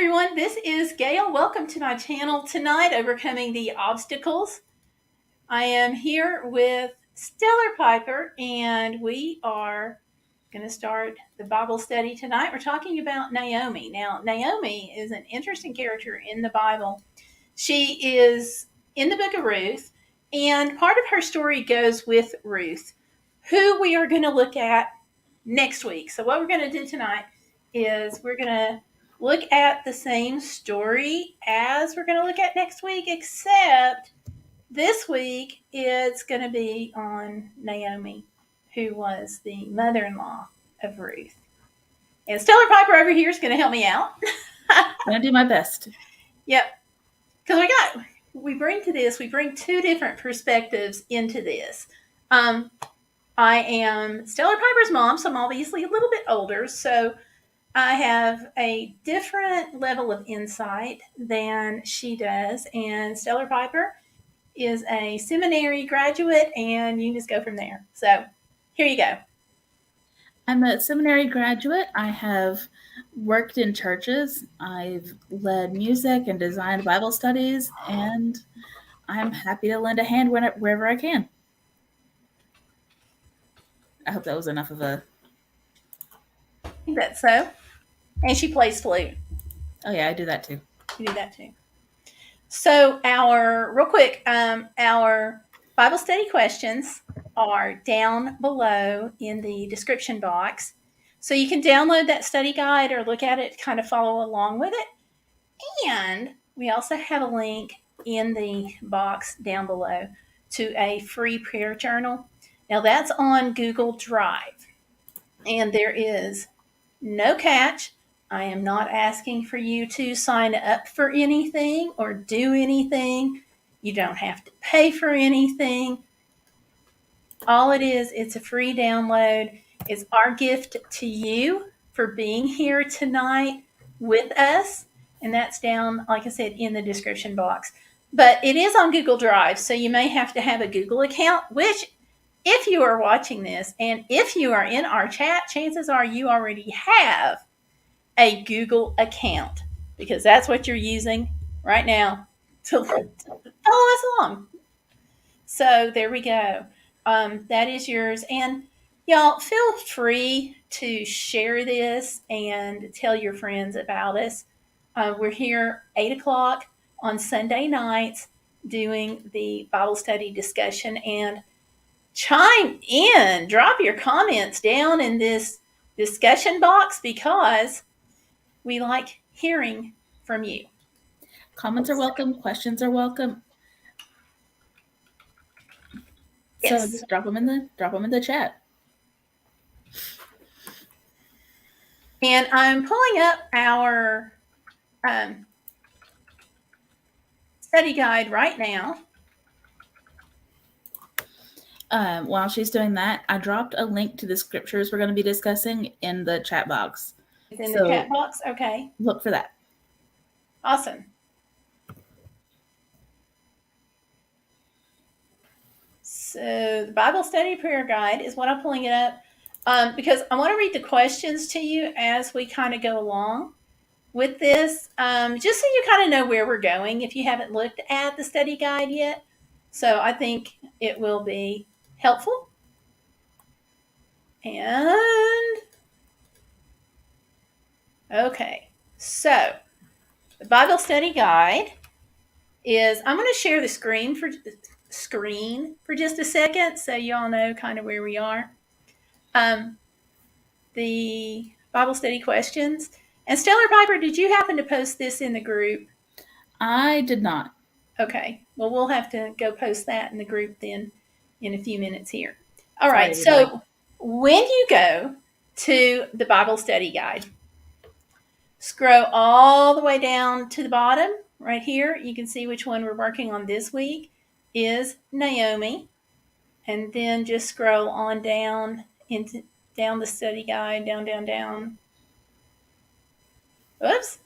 everyone, this is Gail. Welcome to my channel tonight, Overcoming the Obstacles. I am here with Stellar Piper, and we are going to start the Bible study tonight. We're talking about Naomi. Now, Naomi is an interesting character in the Bible. She is in the book of Ruth, and part of her story goes with Ruth, who we are going to look at next week. So, what we're going to do tonight is we're going to look at the same story as we're going to look at next week, except this week it's going to be on Naomi, who was the mother-in-law of Ruth. And Stellar Piper over here is going to help me out. I'm going to do my best. Yep. Because we bring two different perspectives into this. I am Stellar Piper's mom, so I'm obviously a little bit older, so I have a different level of insight than she does, and Stellar Piper is a seminary graduate, and you can just go from there. So here you go. I'm a seminary graduate. I have worked in churches. I've led music and designed Bible studies, and I'm happy to lend a hand wherever I can. I hope that was enough of a... I think that's so. And she plays flute. Oh, yeah, I do that too. You do that too. So our Bible study questions are down below in the description box. So you can download that study guide or look at it, kind of follow along with it. And we also have a link in the box down below to a free prayer journal. Now that's on Google Drive. And there is no catch. I am not asking for you to sign up for anything or do anything. You don't have to pay for anything. All it is, it's a free download. It's our gift to you for being here tonight with us. And that's down, like I said, in the description box. But it is on Google Drive, so you may have to have a Google account, which if you are watching this and if you are in our chat, chances are you already have a Google account, because that's what you're using right now to follow us along. So there we go. That is yours. And y'all, feel free to share this and tell your friends about us. We're here 8 o'clock on Sunday nights doing the Bible study discussion, and chime in, drop your comments down in this discussion box, because we like hearing from you. Comments are welcome. Questions are welcome. Yes. So just drop them in the chat. And I'm pulling up our study guide right now. While she's doing that, I dropped a link to the scriptures we're going to be discussing in the chat box. It's in the chat box? Okay. Look for that. Awesome. So the Bible study prayer guide is what I'm pulling it up, because I want to read the questions to you as we kind of go along with this, just so you kind of know where we're going if you haven't looked at the study guide yet. So I think it will be helpful. And okay, so the Bible study guide is, I'm going to share the screen for just a second so you all know kind of where we are. The Bible study questions. And Stellar Piper, did you happen to post this in the group? I did not. Okay. Well, we'll have to go post that in the group then in a few minutes here. All right. So when you go to the Bible study guide, scroll all the way down to the bottom right here. You can see which one we're working on this week is Naomi. And then just scroll on down the study guide, down. Oops.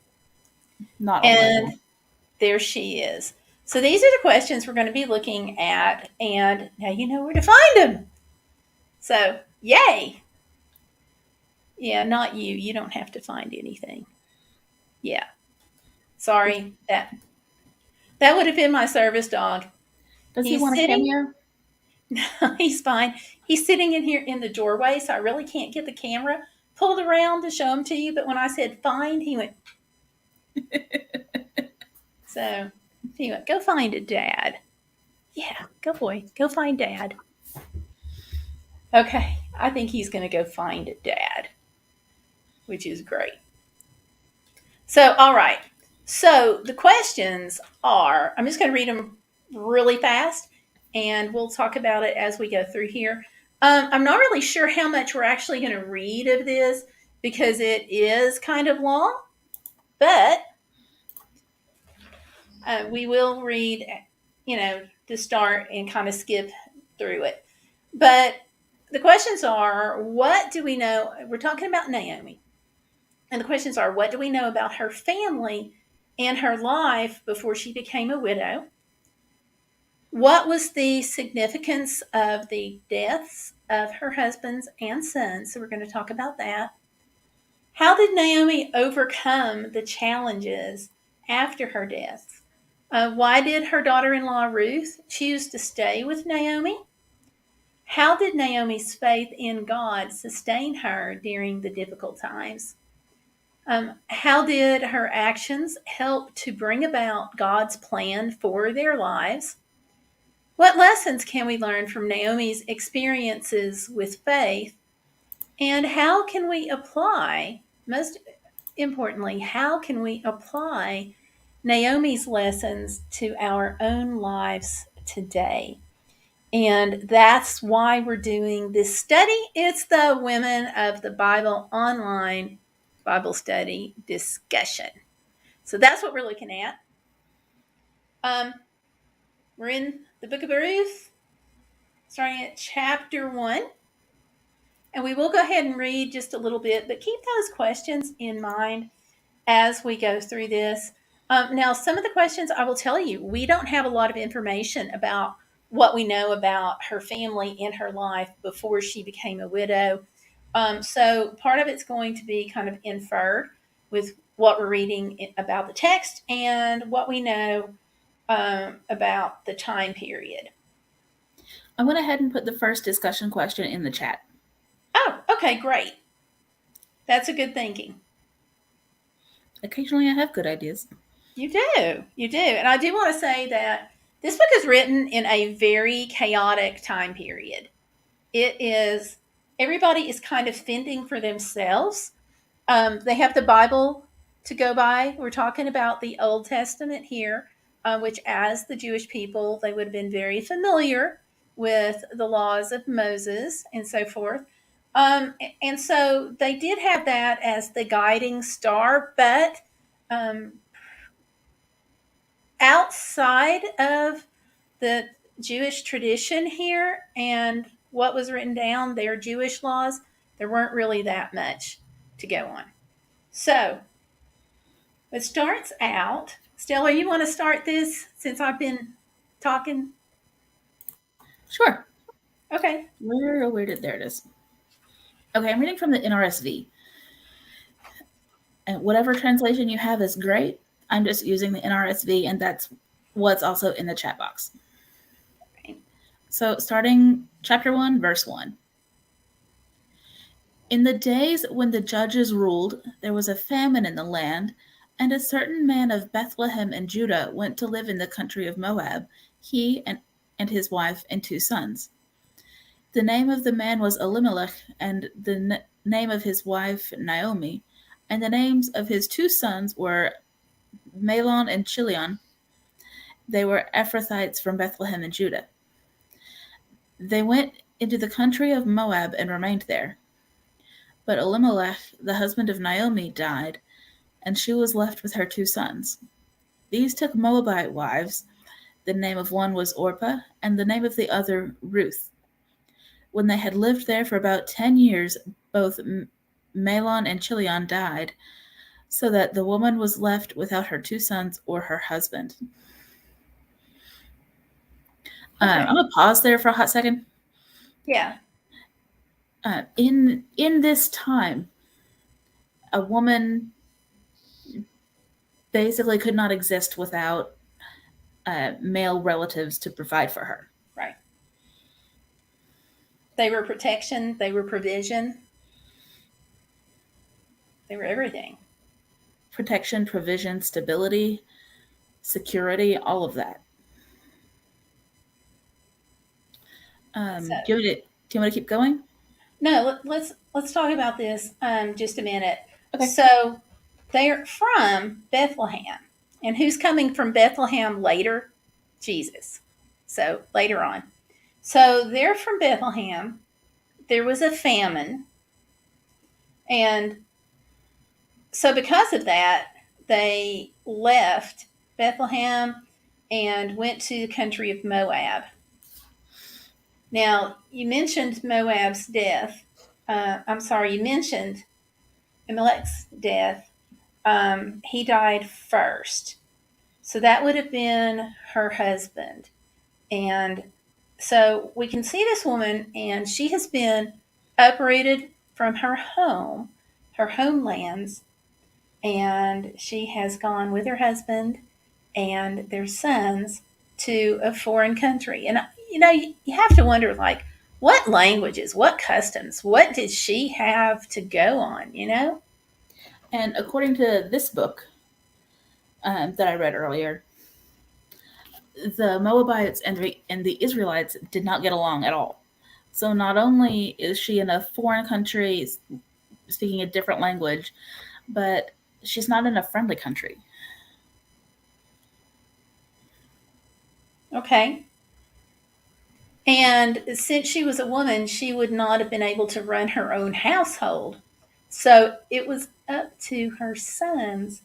And there she is. So these are the questions we're going to be looking at, and now you know where to find them. So, yay. Yeah, not you. You don't have to find anything. Yeah. Sorry, that would have been my service dog. Does he He's want a sitting. cameo? He's fine. He's sitting in here in the doorway, so I really can't get the camera pulled around to show him to you. But when I said find, he went. So he went, go find it, Dad. Yeah, go boy, go find Dad. Okay, I think he's going to go find Dad, which is great. So, all right. So the questions are, I'm just going to read them really fast, and we'll talk about it as we go through here. I'm not really sure how much we're actually going to read of this because it is kind of long, but we will read, to start and kind of skip through it. But the questions are, what do we know? We're talking about Naomi. And the questions are, what do we know about her family and her life before she became a widow? What was the significance of the deaths of her husbands and sons? So we're going to talk about that. How did Naomi overcome the challenges after her death? Why did her daughter in law Ruth choose to stay with Naomi? How did Naomi's faith in God sustain her during the difficult times? How did her actions help to bring about God's plan for their lives? What lessons can we learn from Naomi's experiences with faith? And how can we apply, most importantly, how can we apply Naomi's lessons to our own lives today? And that's why we're doing this study. It's the Women of the Bible online Bible study discussion. So that's what we're looking at. We're in the book of Ruth, starting at chapter 1. And we will go ahead and read just a little bit, but keep those questions in mind as we go through this. Now, some of the questions I will tell you, we don't have a lot of information about what we know about her family in her life before she became a widow. So part of it's going to be kind of inferred with what we're reading about the text and what we know about the time period. I went ahead and put the first discussion question in the chat. Oh, okay, great. That's a good thinking. Occasionally I have good ideas. You do. And I do want to say that this book is written in a very chaotic time period. It is, everybody is kind of fending for themselves. They have the Bible to go by. We're talking about the Old Testament here, which, as the Jewish people, they would have been very familiar with the laws of Moses and so forth. And so they did have that as the guiding star, but outside of the Jewish tradition here and what was written down, their Jewish laws, there weren't really that much to go on. So it starts out. Stella, you want to start this since I've been talking? Sure. Okay. Where did, there it is. Okay, I'm reading from the NRSV. And whatever translation you have is great. I'm just using the NRSV, and that's what's also in the chat box. Okay. So starting chapter 1, verse 1. In the days when the judges ruled, there was a famine in the land, and a certain man of Bethlehem in Judah went to live in the country of Moab, he and his wife and 2 sons. The name of the man was Elimelech, and the name of his wife Naomi, and the names of his 2 sons were Mahlon and Chilion. They were Ephrathites from Bethlehem in Judah. They went into the country of Moab and remained there. But Elimelech, the husband of Naomi, died, and she was left with her 2 sons. These took Moabite wives. The name of one was Orpah, and the name of the other Ruth. When they had lived there for about 10 years, both Mahlon and Chilion died, so that the woman was left without her 2 sons or her husband. Okay. I'm going to pause there for a hot second. Yeah. In this time, a woman basically could not exist without male relatives to provide for her. Right. They were protection, they were provision, they were everything. Protection, provision, stability, security, all of that. So, Do you want to keep going? no, let's talk about this just a minute. Okay. So they're from Bethlehem, and who's coming from Bethlehem later? Jesus. So later on. So they're from Bethlehem. There was a famine, and so because of that, they left Bethlehem and went to the country of Moab. Now, you mentioned Moab's death. I'm sorry, you mentioned Amalek's death. He died first. So that would have been her husband. And so we can see this woman, and she has been uprooted from her home, her homelands, and she has gone with her husband and their sons to a foreign country. And you have to wonder, like, what languages, what customs, what did she have to go on? And according to this book that I read earlier, the Moabites and the Israelites did not get along at all. So not only is she in a foreign country speaking a different language, but she's not in a friendly country. Okay. And since she was a woman, she would not have been able to run her own household. So it was up to her sons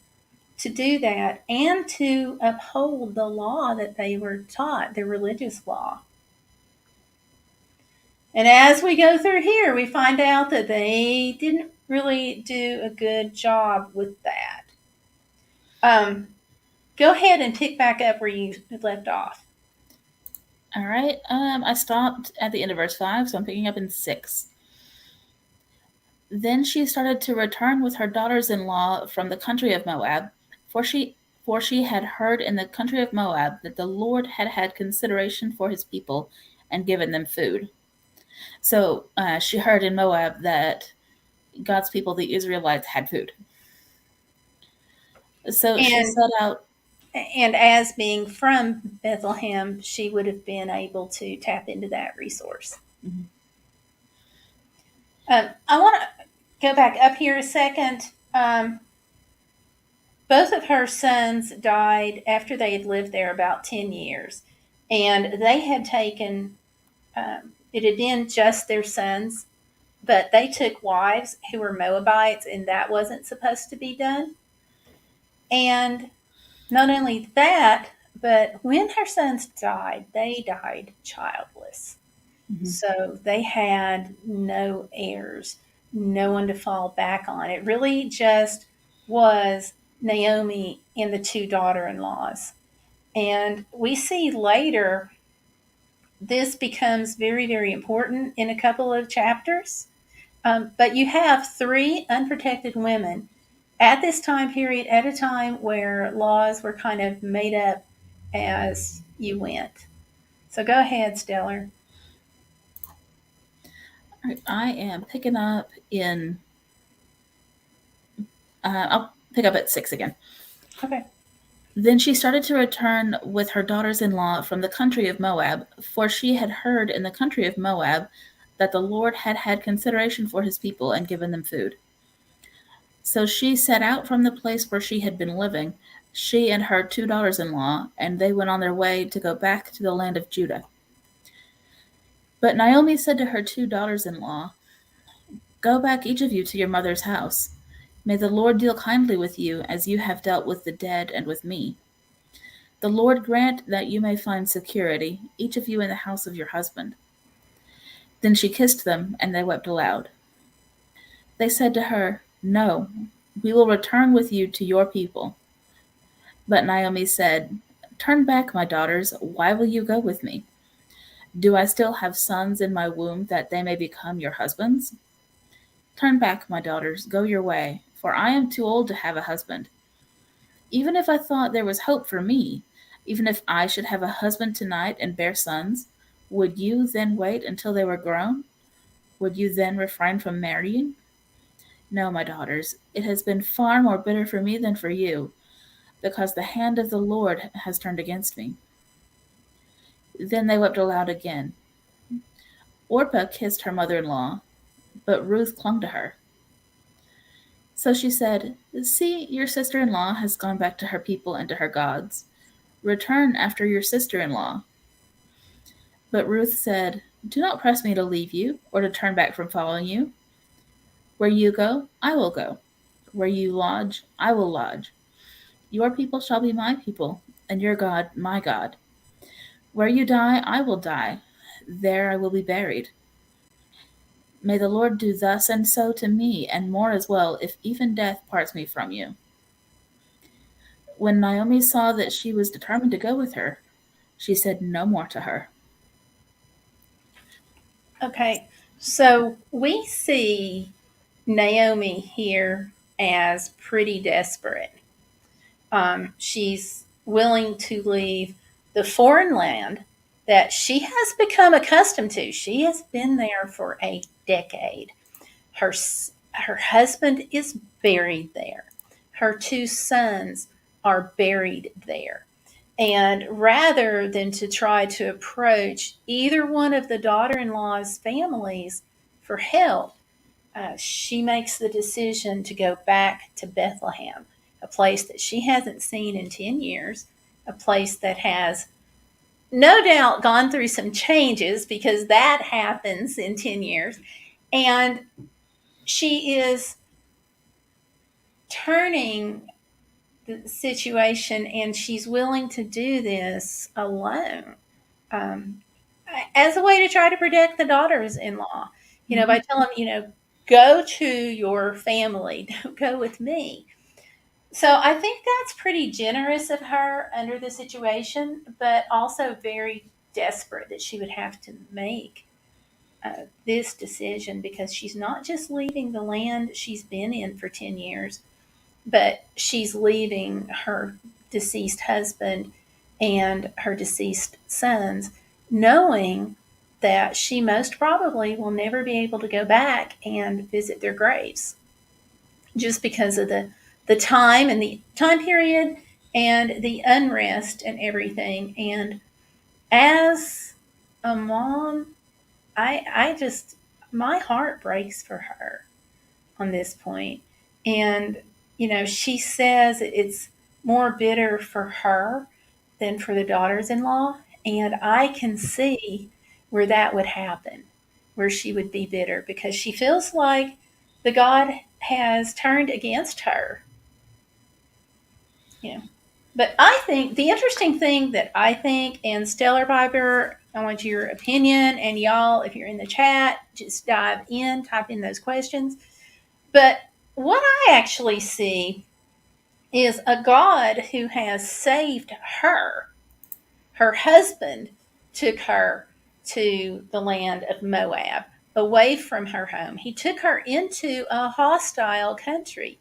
to do that and to uphold the law that they were taught, the religious law. And as we go through here, we find out that they didn't really do a good job with that. Go ahead and pick back up where you left off. All right. I stopped at the end of verse 5, so I'm picking up in 6. Then she started to return with her daughters-in-law from the country of Moab, for she had heard in the country of Moab that the Lord had had consideration for his people and given them food. So she heard in Moab that God's people, the Israelites, had food. So she set out. And as being from Bethlehem, she would have been able to tap into that resource. Mm-hmm. I want to go back up here a second. Both of her sons died after they had lived there about 10 years. And they had taken, it had been just their sons, but they took wives who were Moabites, and that wasn't supposed to be done. And not only that, but when her sons died, they died childless. Mm-hmm. So they had no heirs, no one to fall back on. It really just was Naomi and the two daughter-in-laws. And we see later this becomes very, very important in a couple of chapters. But you have 3 unprotected women at this time period, at a time where laws were kind of made up as you went. So go ahead, Stellar. I am picking up in. I'll pick up at 6 again. Okay. Then she started to return with her daughters-in-law from the country of Moab, for she had heard in the country of Moab that the Lord had had consideration for his people and given them food. So she set out from the place where she had been living, she and her 2 daughters-in-law, and they went on their way to go back to the land of Judah. But Naomi said to her 2 daughters-in-law, "Go back each of you to your mother's house. May the Lord deal kindly with you as you have dealt with the dead and with me. The Lord grant that you may find security, each of you in the house of your husband." Then she kissed them, and they wept aloud. They said to her, "No, we will return with you to your people." But Naomi said, "Turn back, my daughters. Why will you go with me? Do I still have sons in my womb that they may become your husbands? Turn back, my daughters, go your way, for I am too old to have a husband." Even if I thought there was hope for me, even if I should have a husband tonight and bear sons, would you then wait until they were grown? Would you then refrain from marrying? No, my daughters, it has been far more bitter for me than for you, because the hand of the Lord has turned against me. Then they wept aloud again. Orpah kissed her mother in law, but Ruth clung to her. So she said, See, your sister in law has gone back to her people and to her gods. Return after your sister in law. But Ruth said, Do not press me to leave you, or to turn back from following you. Where you go, I will go. Where you lodge, I will lodge. Your people shall be my people, and your God my God. Where you die, I will die. There I will be buried. May the Lord do thus and so to me, and more as well, if even death parts me from you. When Naomi saw that she was determined to go with her, she said no more to her. Okay, so we see Naomi here as pretty desperate. She's willing to leave the foreign land that she has become accustomed to. She has been there for a decade. Her, her husband is buried there. Her two sons are buried there. And rather than to try to approach either one of the daughter in law's families for help, she makes the decision to go back to Bethlehem, a place that she hasn't seen in 10 years, a place that has no doubt gone through some changes because that happens in 10 years. And she is turning the situation and she's willing to do this alone, um, as a way to try to protect the daughters in law, by telling them, go to your family, don't go with me. So I think that's pretty generous of her under the situation, but also very desperate that she would have to make this decision because she's not just leaving the land she's been in for 10 years, but she's leaving her deceased husband and her deceased sons, knowing that she most probably will never be able to go back and visit their graves just because of the time and the time period and the unrest and everything. And as a mom, I just, my heart breaks for her on this point. And, she says it's more bitter for her than for the daughters in law. And I can see where that would happen, where she would be bitter because she feels like the God has turned against her. You know. But I think the interesting thing that I think, and Stellar Piper, I want your opinion, and y'all, if you're in the chat, just dive in, type in those questions. But what I actually see is a God who has saved her. Her husband took her to the land of Moab, away from her home. He took her into a hostile country.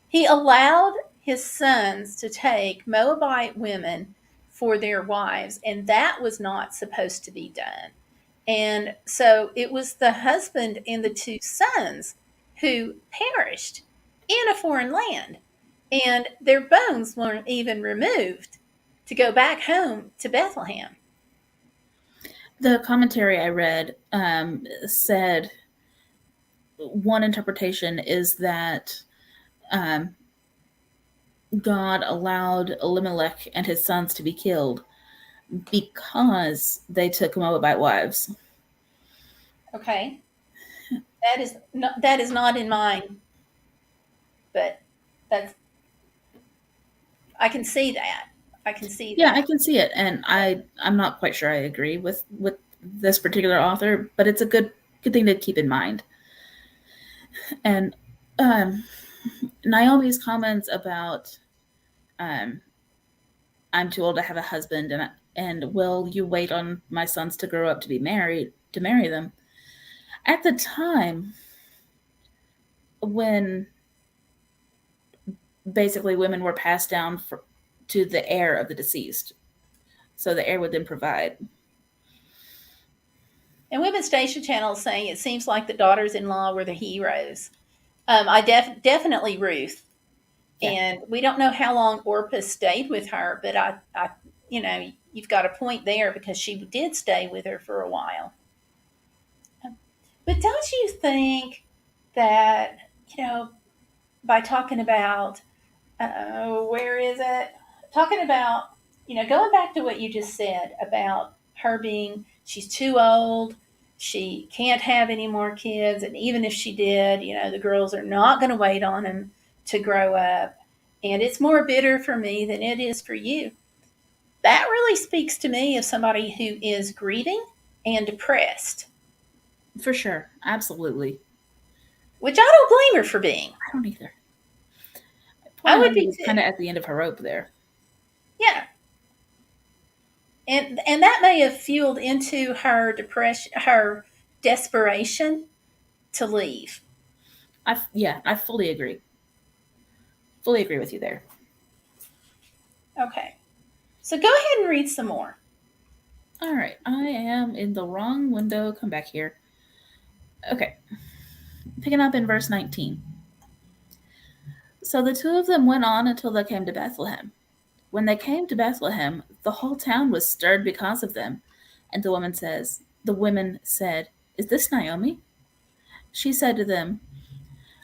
He allowed his sons to take Moabite women for their wives, and that was not supposed to be done. And so it was the husband and the two sons who perished in a foreign land, and their bones weren't even removed to go back home to Bethlehem. The commentary I read said one interpretation is that God allowed Elimelech and his sons to be killed because they took Moabite wives. Okay, that is not in mine, but that's, I can see that. I can see Yeah, that. I can see it, and I'm not quite sure I agree with this particular author, but it's a good thing to keep in mind. And Naomi's comments about I'm too old to have a husband, and will you wait on my sons to grow up to be married to marry them? At the time when basically women were passed down to the heir of the deceased. So the heir would then provide. And Women's Station Channel is saying it seems like the daughters-in-law were the heroes. Definitely Ruth, Yeah, and we don't know how long Orpah stayed with her, but you've got a point there because she did stay with her for a while. But don't you think that by talking about where is it? Talking about, going back to what you just said about her being, she's too old, she can't have any more kids, and even if she did, the girls are not going to wait on him to grow up. And it's more bitter for me than it is for you. That really speaks to me of somebody who is grieving and depressed, for sure. Absolutely. which I don't blame her for being. I don't either. Poor I would Naomi be was kind too. of at the end of her rope there. Yeah. And that may have fueled into her depression, her desperation to leave. I fully agree. Fully agree with you there. Okay, so go ahead and read some more. All right, I am in the wrong window. Come back here. Okay, picking up in verse 19. So the two of them went on until they came to Bethlehem. When they came to Bethlehem, the whole town was stirred because of them. And the women said, "Is this Naomi?" She said to them,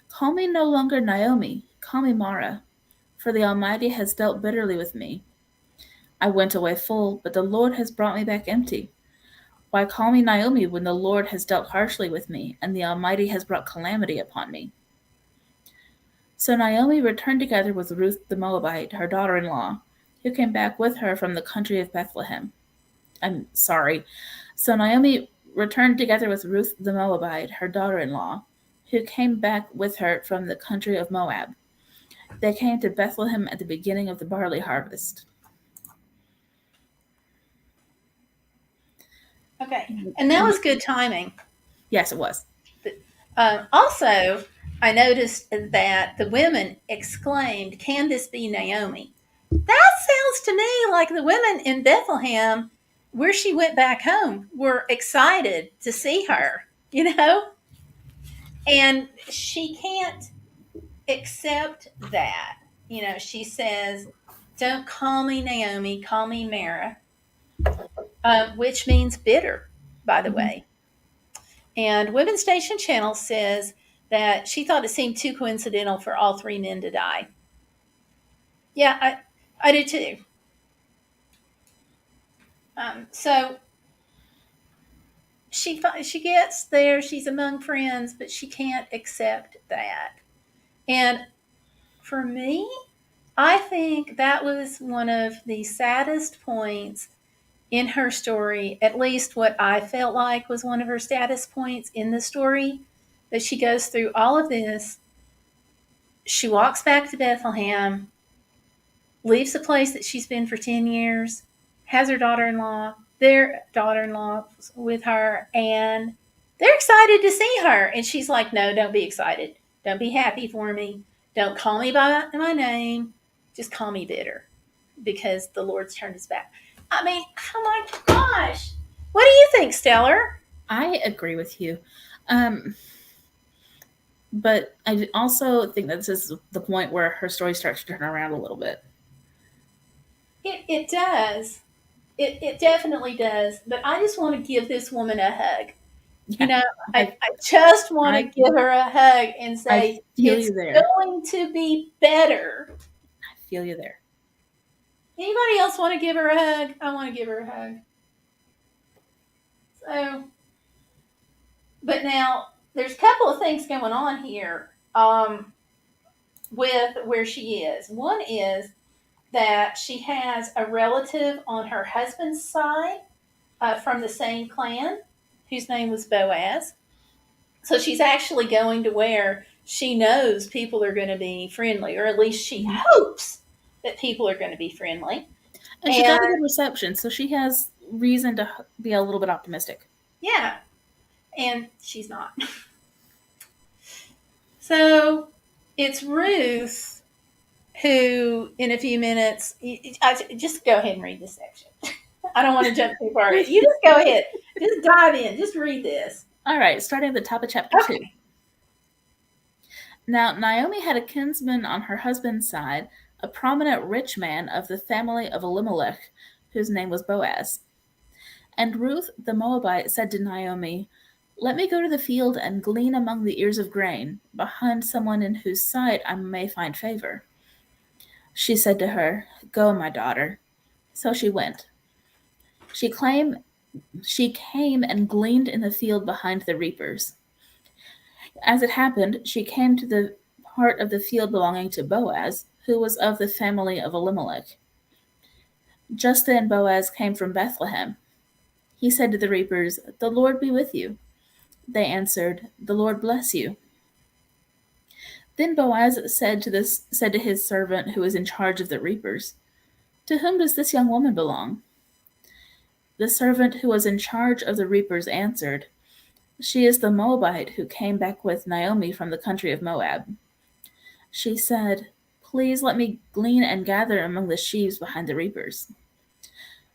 "Call me no longer Naomi, call me Mara, for the Almighty has dealt bitterly with me. I went away full, but the Lord has brought me back empty. Why call me Naomi when the Lord has dealt harshly with me, and the Almighty has brought calamity upon me?" So Naomi returned together with Ruth the Moabite, her daughter-in-law, who came back with her from the country of Bethlehem. I'm sorry. So Naomi returned together with Ruth the Moabite, her daughter-in-law, who came back with her from the country of Moab. They came to Bethlehem at the beginning of the barley harvest. Okay, and that was good timing. Yes, it was. Also, I noticed that the women exclaimed, "Can this be Naomi?" That sounds to me like the women in Bethlehem, where she went back home, were excited to see her, and she can't accept that. She says, "Don't call me Naomi, call me Mara," which means bitter, by the Mhm. way. And Women's Station Channel says that she thought it seemed too coincidental for all three men to die. Yeah, I do too. So she gets there, she's among friends, but she can't accept that. And for me, I think that was one of the saddest points in her story, at least what I felt like was one of her saddest points in the story, that she goes through all of this. She walks back to Bethlehem, leaves the place that she's been for 10 years, has her their daughter in law with her, and they're excited to see her. And she's like, "No, don't be excited. Don't be happy for me. Don't call me by my name. Just call me bitter because the Lord's turned his back." I mean, oh my gosh. What do you think, Stellar? I agree with you. Um, but I also think that this is the point where her story starts to turn around a little bit. It does. It definitely does. But I just want to give this woman a hug. You Yeah, know, I I just want to I give her a hug and I say, feel "It's you there. going to be better." I feel you there. Anybody else want to give her a hug? I want to give her a hug. So, but now there's a couple of things going on here with where she is. One is that she has a relative on her husband's side from the same clan whose name was Boaz. So she's actually going to where she knows people are going to be friendly, or at least she Mhm. hopes that people are going to be friendly. And she And got a good reception, so she has reason to be a little bit optimistic. yeah, and she's not. So it's Ruth who in a few minutes, just go ahead and read this section. I don't want to jump too far. You just go ahead. Just dive in. Just read this. All right, starting at the top of chapter 2. Okay. Now, Naomi had a kinsman on her husband's side, a prominent rich man of the family of Elimelech, whose name was Boaz. And Ruth the Moabite said to Naomi, "Let me go to the field and glean among the ears of grain, behind someone in whose sight I may find favor." She said to her, "Go, my daughter." So she went. She came and gleaned in the field behind the reapers. As it happened, she came to the part of the field belonging to Boaz, who was of the family of Elimelech. Just then Boaz came from Bethlehem. He said to the reapers, "The Lord be with you." They answered, "The Lord bless you." Then Boaz said to his servant who was in charge of the reapers, "To whom does this young woman belong?" The servant who was in charge of the reapers answered, "She is the Moabite who came back with Naomi from the country of Moab." She said, "Please let me glean and gather among the sheaves behind the reapers."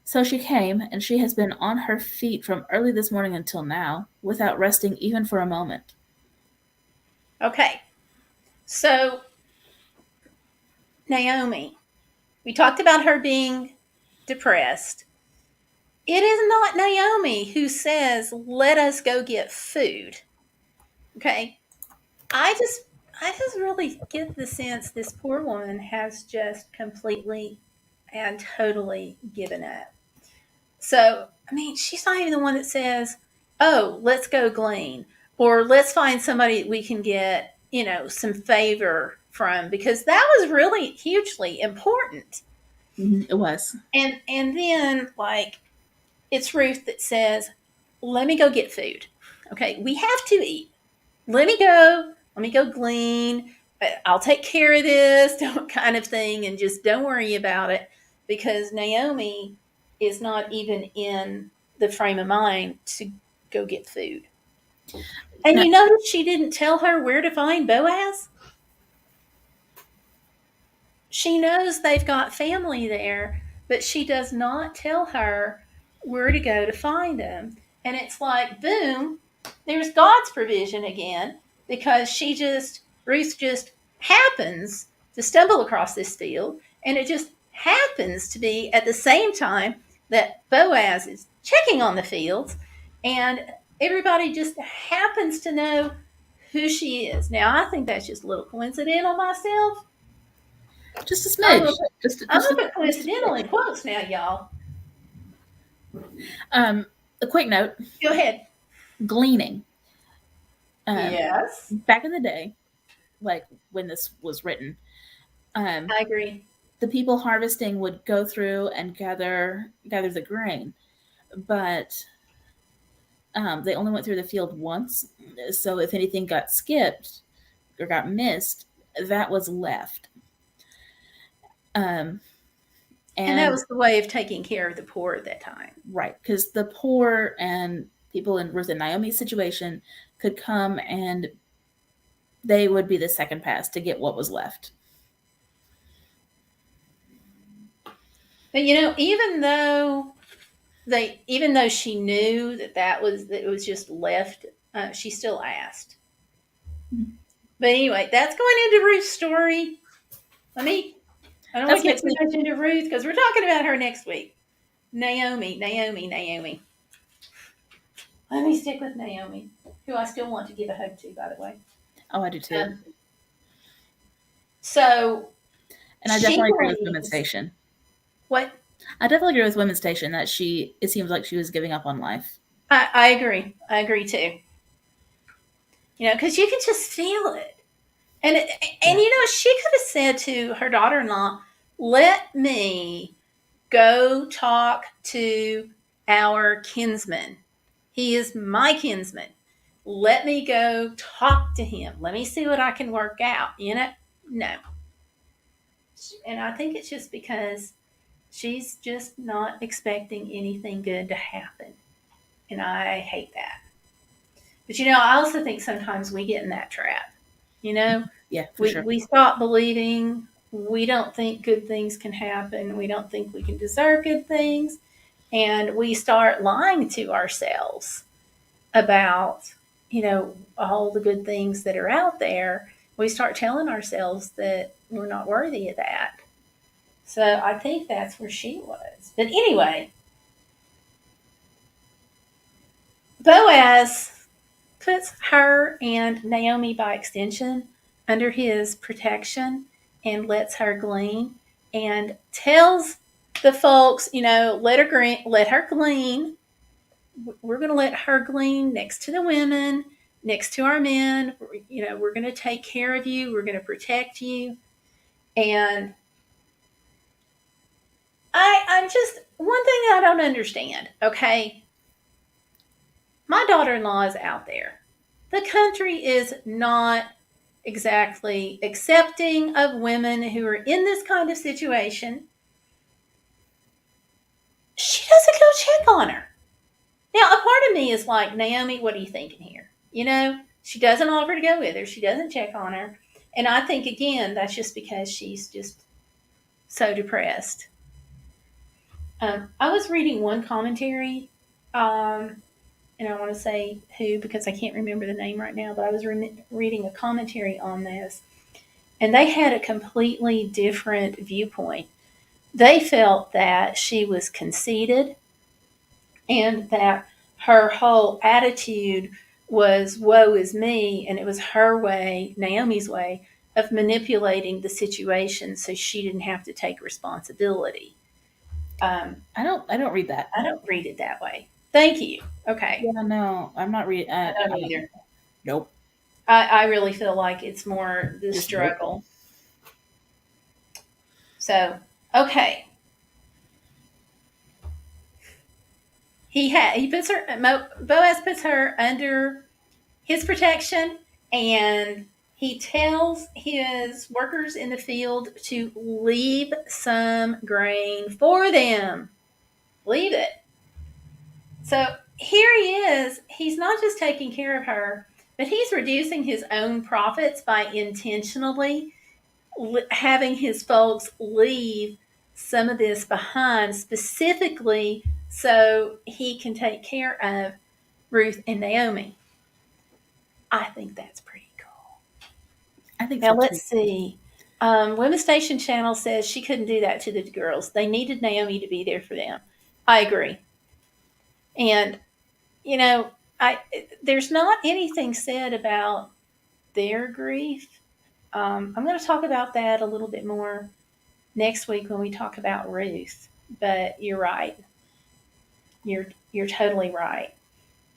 So she came, and she has been on her feet from early this morning until now, without resting even for a moment. Okay. So, Naomi, we talked about her being depressed. It is not Naomi who says, "Let us go get food." Okay. I just I just really get the sense this poor woman has just completely and totally given up. So, I mean, she's not even the one that says, "Oh, let's go glean," or "Let's find somebody we can get, some favor from," because that was really hugely important. It was. And then like it's Ruth that says, "Let me go get food." Okay, we have to eat. Let me go glean. I'll take care of this, kind of thing, and just don't worry about it, because Naomi is not even in the frame of mind to go get food. And Now, you notice she didn't tell her where to find Boaz? She knows they've got family there, but she does not tell her where to go to find them. And it's like, boom, there's God's provision again, because Ruth just happens to stumble across this field, and it just happens to be at the same time that Boaz is checking on the fields, and everybody just happens to know who she is. Now, I think that's just a little coincidental myself. just a I'm smidge. gonna put, I'm gonna put coincidental in quotes now, y'all. A quick note: Go ahead. gleaning. Yes, Back in the day, like when this was written, I agree. the people harvesting would go through and gather the grain, but they only went through the field once. So if anything got skipped or got missed, that was left. Um, And that and was the way of taking care of the poor at that time. right, because the poor and people in Ruth and Naomi's situation could come and they would be the second pass to get what was left. But even though she knew that it was just left, she still asked. Mm-hmm. But anyway, that's going into Ruth's story. I don't want That's to get next too week. much into Ruth because we're talking about her next week. Naomi. Let me stick with Naomi, who I still want to give a hug to, by the way. Oh, I do too. So And I she definitely agree with Women's believes Station. what I definitely agree with Women's Station that it seems like she was giving up on life. I agree. I agree too. Because you can just feel it. And Yeah. she could have said to her daughter-in-law, "Let me go talk to our kinsman. He is my kinsman. Let me go talk to him. Let me see what I can work out." No. And I think it's just because she's just not expecting anything good to happen. And I hate that. But I also think sometimes we get in that trap. You know, Yeah, for we sure. we stop believing we don't think good things can happen. We don't think we can deserve good things. And we start lying to ourselves about, all the good things that are out there. We start telling ourselves that we're not worthy of that. So I think that's where she was. But anyway, Boaz puts her and Naomi, by extension, under his protection and lets her glean and tells the folks, let her glean. We're going to let her glean next to the women, next to our men. We're going to take care of you. We're going to protect you. And I'm just one thing I don't understand. Okay, my daughter-in-law is out there. The country is not exactly accepting of women who are in this kind of situation. She doesn't go check on her. Now, a part of me is like, Naomi, what are you thinking here? She doesn't offer to go with her. She doesn't check on her. And I think, again, that's just because she's just so depressed. I was reading one commentary, and I want to say who because I can't remember the name right now, but I was reading a commentary on this, and they had a completely different viewpoint. They felt that she was conceited and that her whole attitude was woe is me, and it was her way, Naomi's way, of manipulating the situation so she didn't have to take responsibility. I don't read that. I don't read it that way. Thank you. Okay. Yeah, no, I'm not reading. I don't either. Nope. I really feel like it's more the Just struggle. nope. So, okay. He puts her, Boaz puts her under his protection, and he tells his workers in the field to leave some grain for them. Leave it. So here he is. He's not just taking care of her, but he's reducing his own profits by intentionally having his folks leave some of this behind, specifically so he can take care of Ruth and Naomi. I think that's pretty cool. I think Now so too. let's see. Women's Station Channel says she couldn't do that to the girls. They needed Naomi to be there for them. I agree. And I there's not anything said about their grief. I'm going to talk about that a little bit more next week when we talk about Ruth. But you're right. You're totally right.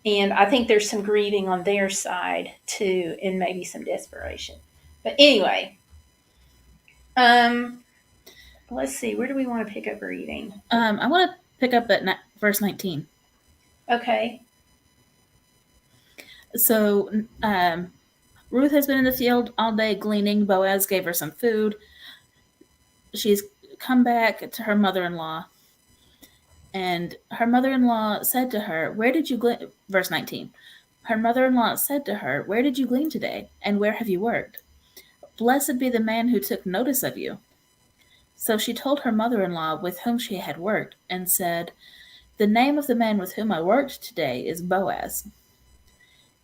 And I think there's some grieving on their side too, and maybe some desperation. But anyway, let's see. Where do we want to pick up reading? I want to pick up at verse 19. Okay. So, Ruth has been in the field all day gleaning. Boaz gave her some food. She's come back to her mother-in-law, and her mother-in-law said to her, "Where did you glean?" Verse 19. Her mother-in-law said to her, "Where did you glean today, and where have you worked? Blessed be the man who took notice of you." So she told her mother-in-law with whom she had worked, and said, "The name of the man with whom I worked today is Boaz."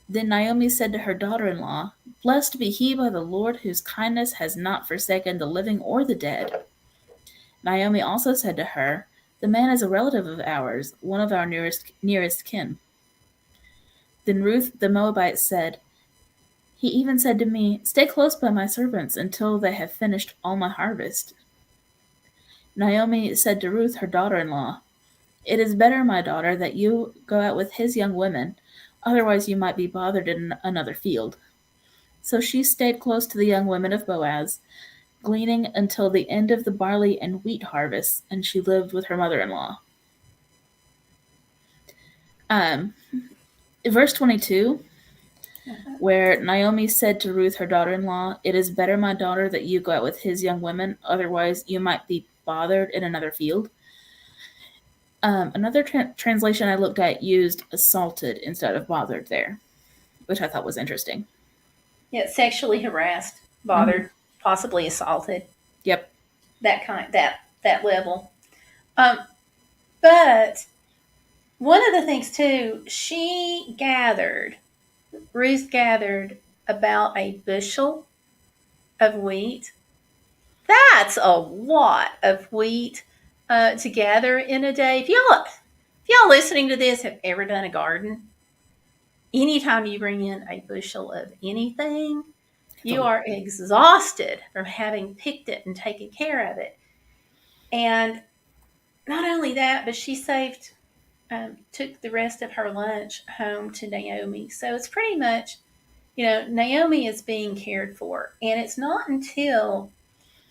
Then Naomi said to her daughter-in-law, "Blessed be he by the Lord, whose kindness has not forsaken the living or the dead." Naomi also said to her, "The man is a relative of ours, one of our nearest kin." Then Ruth the Moabite said, "He even said to me, 'Stay close by my servants until they have finished all my harvest.'" Naomi said to Ruth her daughter-in-law, "It is better, my daughter, that you go out with his young women, otherwise you might be bothered in another field." So she stayed close to the young women of Boaz, gleaning until the end of the barley and wheat harvests, and she lived with her mother-in-law. Verse 22, where Naomi said to Ruth her daughter-in-law, "It is better, my daughter, that you go out with his young women, otherwise you might be bothered in another field." Another translation I looked at used assaulted instead of bothered there, which I thought was interesting. Yeah, sexually harassed, bothered, possibly assaulted. Yep. that level. Um, but one of the things too, Ruth gathered about a bushel of wheat. That's a lot of wheat to gather in a day. If y'all listening to this have ever done a garden, anytime you bring in a bushel of anything, It's a you lot. are exhausted from having picked it and taken care of it. And not only that, but she took the rest of her lunch home to Naomi. So it's pretty much, Naomi is being cared for. And it's not until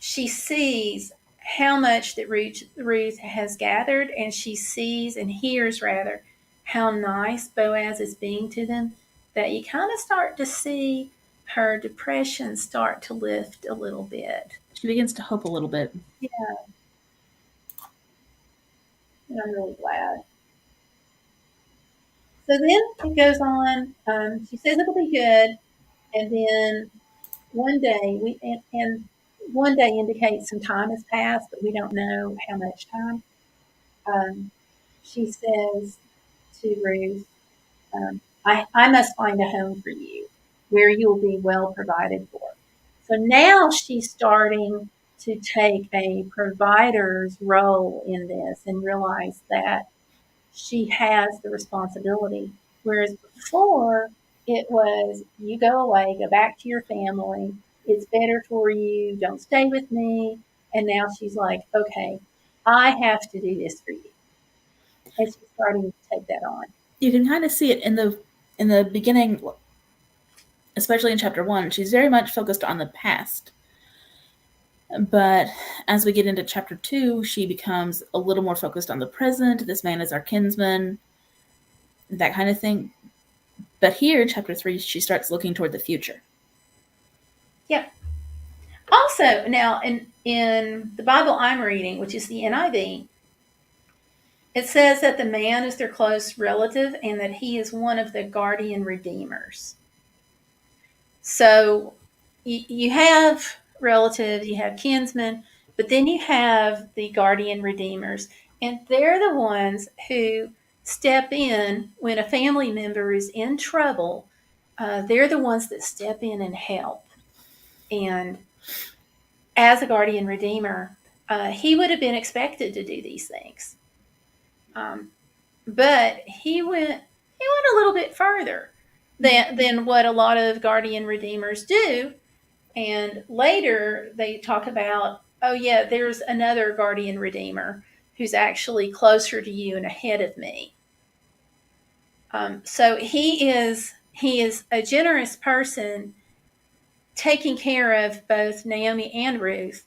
she sees how much that Ruth has gathered, and she sees and hears, rather, how nice Boaz is being to them, that you kind of start to see her depression start to lift a little bit. She begins to hope a little bit. Yeah, and I'm really glad. So then it goes on. She says it'll be good, and then one day and one day indicates some time has passed, but we don't know how much time. Um, she says to Ruth, I must find a home for you where you'll be well provided for. So now she's starting to take a provider's role in this and realize that she has the responsibility. Whereas before, it was, you go away, go back to your family, it's better for you, don't stay with me. And now she's like, okay, I have to do this for you. And she's starting to take that on. You can kind of see it in the beginning, especially in chapter 1. She's very much focused on the past. But as we get into chapter 2, she becomes a little more focused on the present. This man is our kinsman, that kind of thing. But here, chapter 3, she starts looking toward the future. Yep. Also, now in the Bible I'm reading, which is the NIV, it says that the man is their close relative and that he is one of the guardian redeemers. So you have relatives, you have kinsmen, but then you have the guardian redeemers, and they're the ones who step in when a family member is in trouble. They're the ones that step in and help. And as a guardian redeemer, he would have been expected to do these things. But he went a little bit further than what a lot of guardian redeemers do. And later they talk about, oh yeah, there's another guardian redeemer who's actually closer to you and ahead of me. So he is a generous person, taking care of both Naomi and Ruth,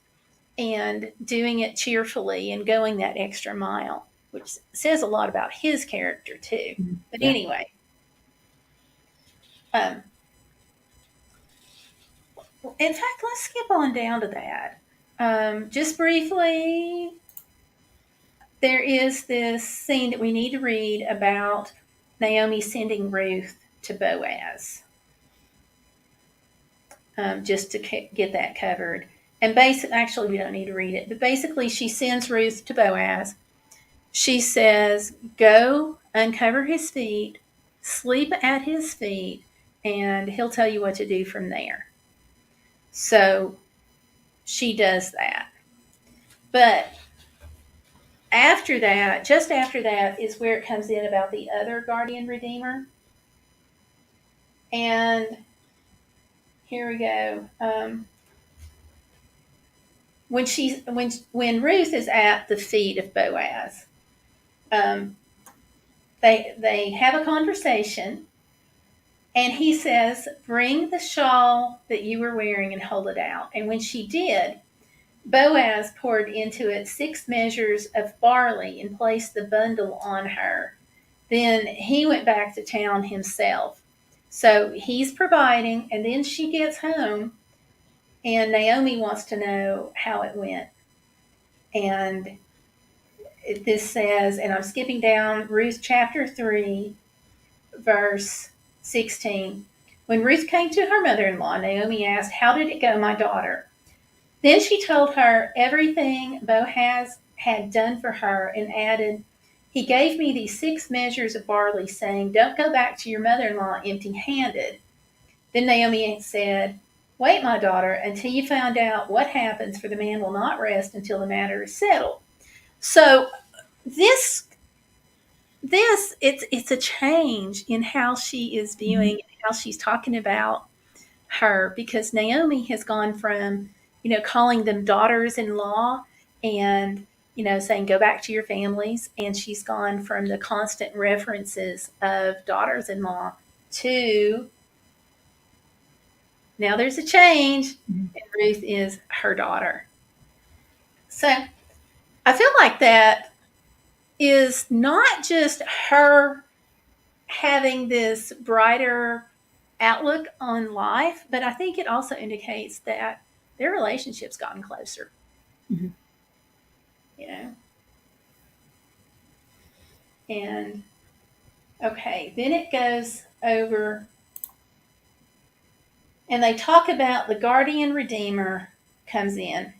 and doing it cheerfully and going that extra mile, which says a lot about his character too. But Yeah. anyway, um, in fact, let's skip on down to that. Just briefly, there is this scene that we need to read about Naomi sending Ruth to Boaz, just to get that covered. And actually, we don't need to read it, but basically, she sends Ruth to Boaz. She says, go uncover his feet, sleep at his feet, and he'll tell you what to do from there. So she does that. But just after that, is where it comes in about the other guardian redeemer. And here we go. When Ruth is at the feet of Boaz, um, they have a conversation, and he says, "Bring the shawl that you were wearing and hold it out." And when she did, Boaz poured into it 6 measures of barley and placed the bundle on her. Then he went back to town himself. So he's providing, and then she gets home, and Naomi wants to know how it went. And this says, and I'm skipping down, Ruth chapter 3, verse 16. When Ruth came to her mother in law, Naomi asked, "How did it go, my daughter?" Then she told her everything Boaz had done for her and added, "He gave me these 6 measures of barley, saying, 'Don't go back to your mother in law empty handed.'" Then Naomi said, "Wait, my daughter, until you find out what happens, for the man will not rest until the matter is settled." So this it's a change in how she is Mhm. viewing, how she's talking about her, because Naomi has gone from, calling them daughters-in-law and, saying go back to your families, and she's gone from the constant references of daughters-in-law to now there's a change, Mhm. and Ruth is her daughter. So I feel like that is not just her having this brighter outlook on life, but I think it also indicates that their relationship's gotten closer, Mhm. you know. And okay, then it goes over and they talk about the guardian redeemer comes in.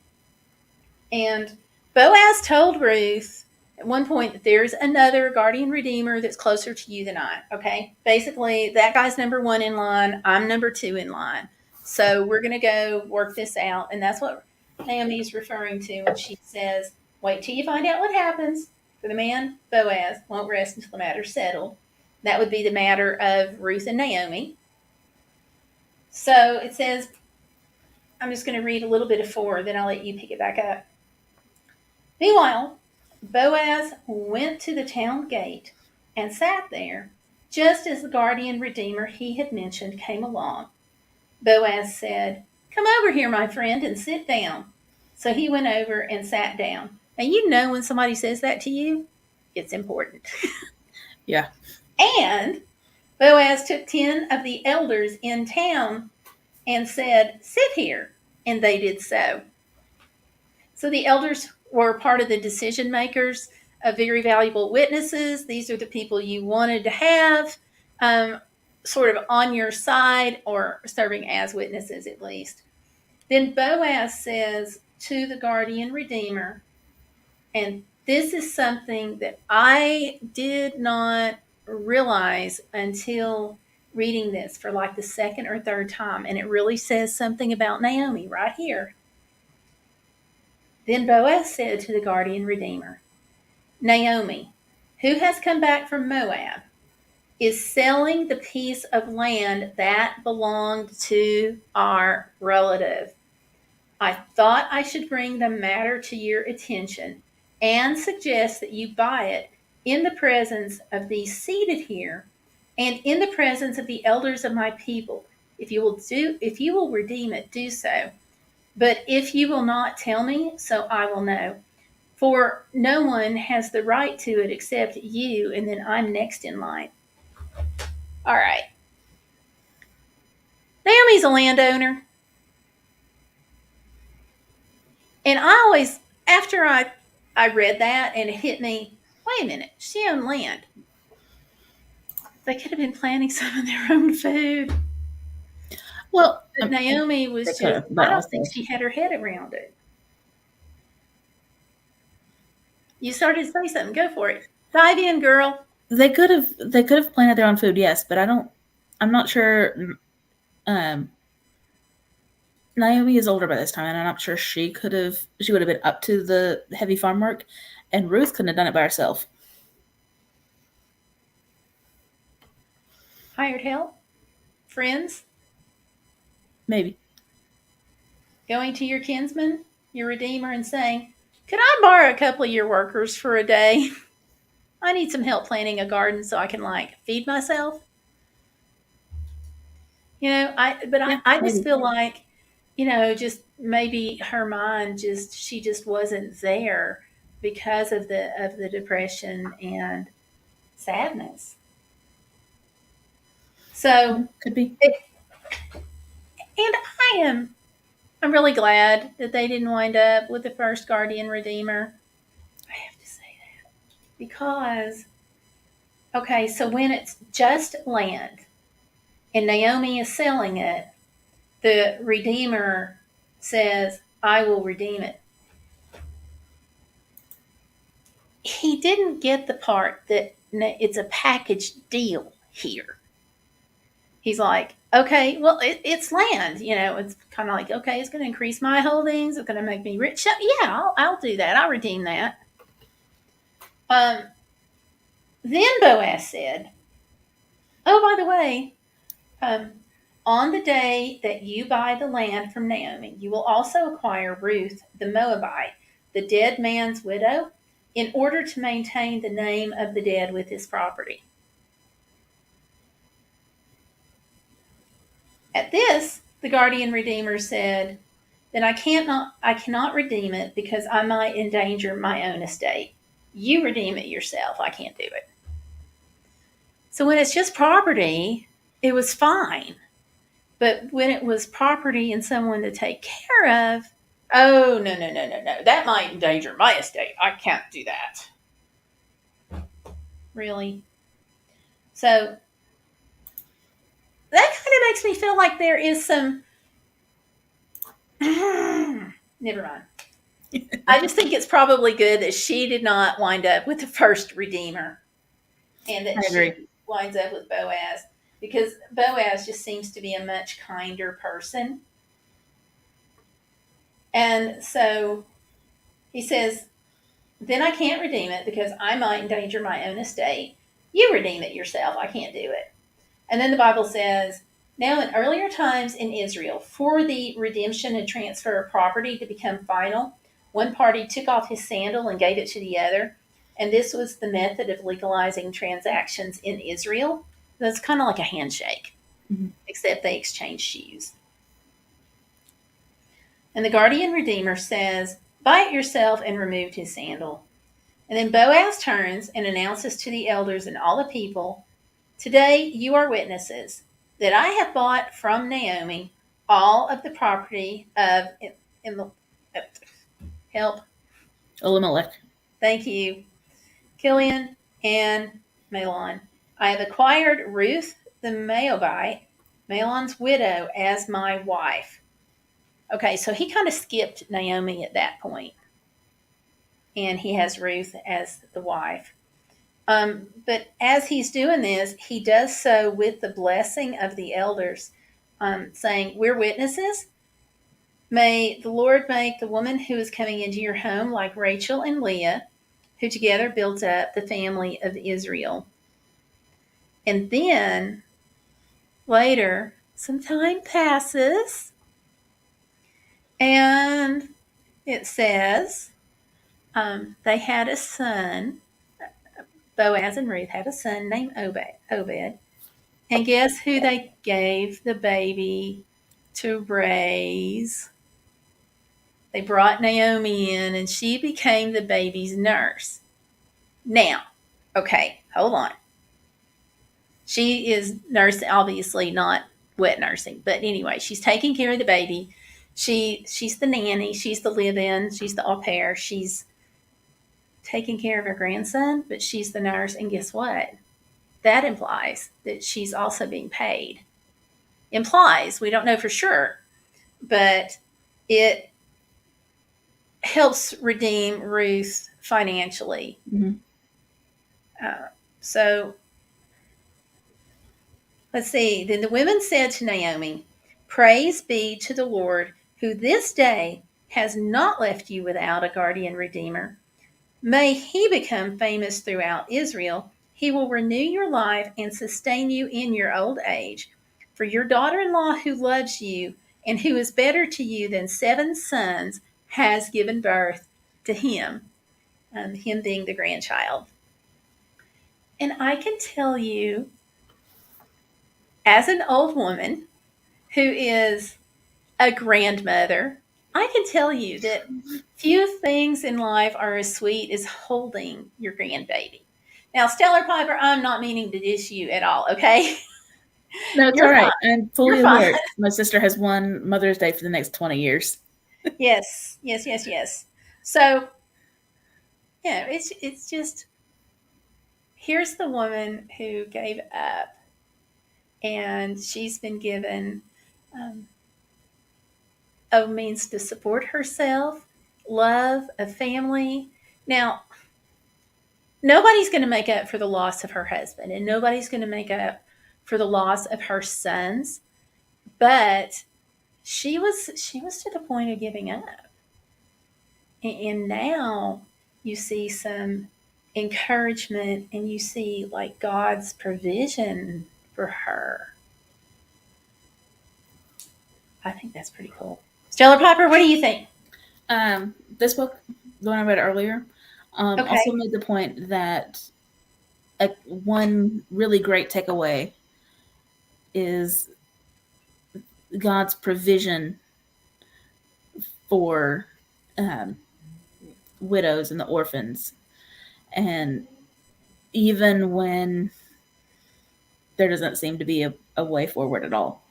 And Boaz told Ruth at one point that there's another guardian redeemer that's closer to you than I. Okay. Basically, that guy's number 1 in line. I'm number 2 in line. So we're going to go work this out. And that's what Naomi is referring to when she says, wait till you find out what happens. For the man, Boaz won't rest until the matter's settled. That would be the matter of Ruth and Naomi. So it says, I'm just going to read a little bit of 4, then I'll let you pick it back up. Meanwhile, Boaz went to the town gate and sat there, just as the guardian redeemer he had mentioned came along. Boaz said, "Come over here, my friend, and sit down." So he went over and sat down. And you know when somebody says that to you, it's important. Yeah. And Boaz took 10 of the elders in town and said, "Sit here." And they did so. So the elders were part of the decision makers, very valuable witnesses. These are the people you wanted to have um, sort of on your side or serving as witnesses at least. Then Boaz says to the guardian redeemer, and this is something that I did not realize until reading this for like the second or third time, and it really says something about Naomi right here. Then Boaz said to the guardian redeemer, "Naomi, who has come back from Moab, is selling the piece of land that belonged to our relative. I thought I should bring the matter to your attention and suggest that you buy it in the presence of these seated here and in the presence of the elders of my people. If you will redeem it, do so. But if you will not tell me, so I will know. For no one has the right to it except you, and then I'm next in line." All right. Naomi's a landowner. And I always, after I read that and it hit me, wait a minute, she owned land. They could have been planting some of their own food. Well, But Naomi they was could just, have, but I don't think also, she had her head around it. You started to say something. Go for it. Dive in, girl. they could have planted their own food, yes, but I'm not sure. Um, Naomi is older by this time, and I'm not sure she would have been up to the heavy farm work, and Ruth couldn't have done it by herself. Hired help. Friends. Maybe. Going to your kinsman, your redeemer, and saying, "Could I borrow a couple of your workers for a day? I need some help planting a garden so I can like feed myself." Yeah, I just maybe. feel like, just maybe her mind she just wasn't there because of the depression and sadness. So, Could be. it, and I'm really glad that they didn't wind up with the first guardian redeemer. I have to say that because okay, so when it's just land and Naomi is selling it, the redeemer says, I will redeem it. He didn't get the part that it's a package deal here. He's like, okay, well, it's land. It's kind of like, okay, it's going to increase my holdings. It's going to make me rich. Yeah, I'll do that. I'll redeem that. Um, then Boaz said, oh, by the way, um, on the day that you buy the land from Naomi, you will also acquire Ruth the Moabite, the dead man's widow, in order to maintain the name of the dead with his property. At this, the guardian redeemer said, then I cannot redeem it because I might endanger my own estate. You redeem it yourself. I can't do it. So when it's just property, it was fine. But when it was property and someone to take care of, oh, no, no, no, no, no. That might endanger my estate. I can't do that. Really? So that kind of makes me feel like there is some. Never mind. I just think it's probably good that she did not wind up with the first redeemer and that she winds up with Boaz, because Boaz just seems to be a much kinder person. And so he says, then I can't redeem it because I might endanger my own estate. You redeem it yourself. I can't do it. And then the Bible says, now in earlier times in Israel, for the redemption and transfer of property to become final, one party took off his sandal and gave it to the other. And this was the method of legalizing transactions in Israel. That's kind of like a handshake, except they exchange shoes. And the guardian redeemer says, buy it yourself, and removed his sandal. And then Boaz turns and announces to the elders and all the people, today you are witnesses that I have bought from Naomi all of the property of help. Elimelech. Thank you. Kilian and Mahlon. I have acquired Ruth the Moabite, Mahlon's widow, as my wife. Okay, so he kind of skipped Naomi at that point, and he has Ruth as the wife. But as he's doing this, he does so with the blessing of the elders, saying, we're witnesses. May the Lord make the woman who is coming into your home like Rachel and Leah, who together built up the family of Israel. And then later, some time passes, and it says they had a son. Boaz and Ruth had a son named Obed. And guess who they gave the baby to raise? They brought Naomi in, and she became the baby's nurse. Now, okay, hold on. She is nursing, obviously not wet nursing, but anyway, she's taking care of the baby. She's the nanny. She's the live-in. She's the au pair. She's taking care of her grandson, but she's the nurse. And guess what? That implies that she's also being paid. Implies, we don't know for sure, but it helps redeem Ruth financially. Mm-hmm. So let's see. Then the women said to Naomi, praise be to the Lord, who this day has not left you without a guardian redeemer. May he become famous throughout Israel. He will renew your life and sustain you in your old age. For your daughter-in-law who loves you and who is better to you than 7 sons has given birth to him, him being the grandchild. And I can tell you, as an old woman who is a grandmother, I can tell you that few things in life are as sweet as holding your grandbaby. Now, Stellar Piper, I'm not meaning to dish you at all, okay? No, it's You're all right. fine. I'm fully You're aware. fine. My sister has one Mother's Day for the next 20 years. Yes. So, yeah, it's just, here's the woman who gave up, and she's been given a means to support herself, love, a family. Now, nobody's going to make up for the loss of her husband, and nobody's going to make up for the loss of her sons, but she was to the point of giving up. And now you see some encouragement, and you see like God's provision for her. I think that's pretty cool. Stella Piper, what do you think? This book, the one I read earlier, also Okay. made the point that one really great takeaway is God's provision for um, widows and the orphans. And even when there doesn't seem to be a way forward at all.